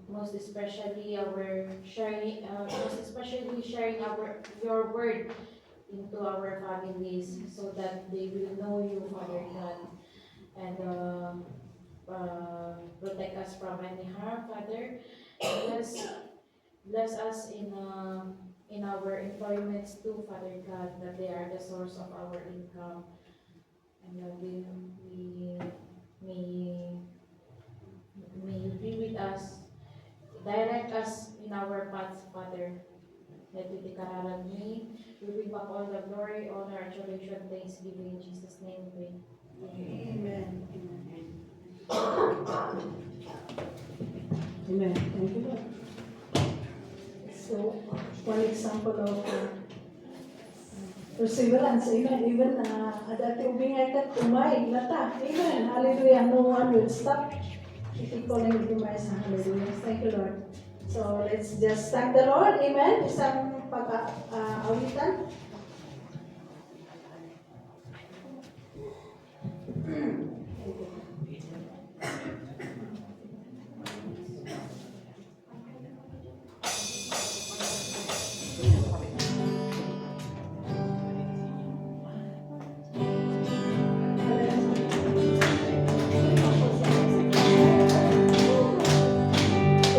Speaker 3: most especially sharing your word into our families, so that they will know you, Father God, and protect us from any harm, Father. Bless us in our employments too, Father God, that they are the source of our income, and that we may you be with us, direct us in our paths, Father. Let you declare me. We bring back all the glory, honor, adoration, thanksgiving in Jesus' name we pray.
Speaker 2: Amen. Amen. Thank you, Lord. So, one example of perseverance, amen. Even dati ubingay ka, umay, lata, amen. Hallelujah. No one will stop. Calling umay sa hallelujah. Thank you, Lord. So, let's just thank the Lord, amen. Isang pag-awitan.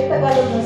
Speaker 2: Tagalog na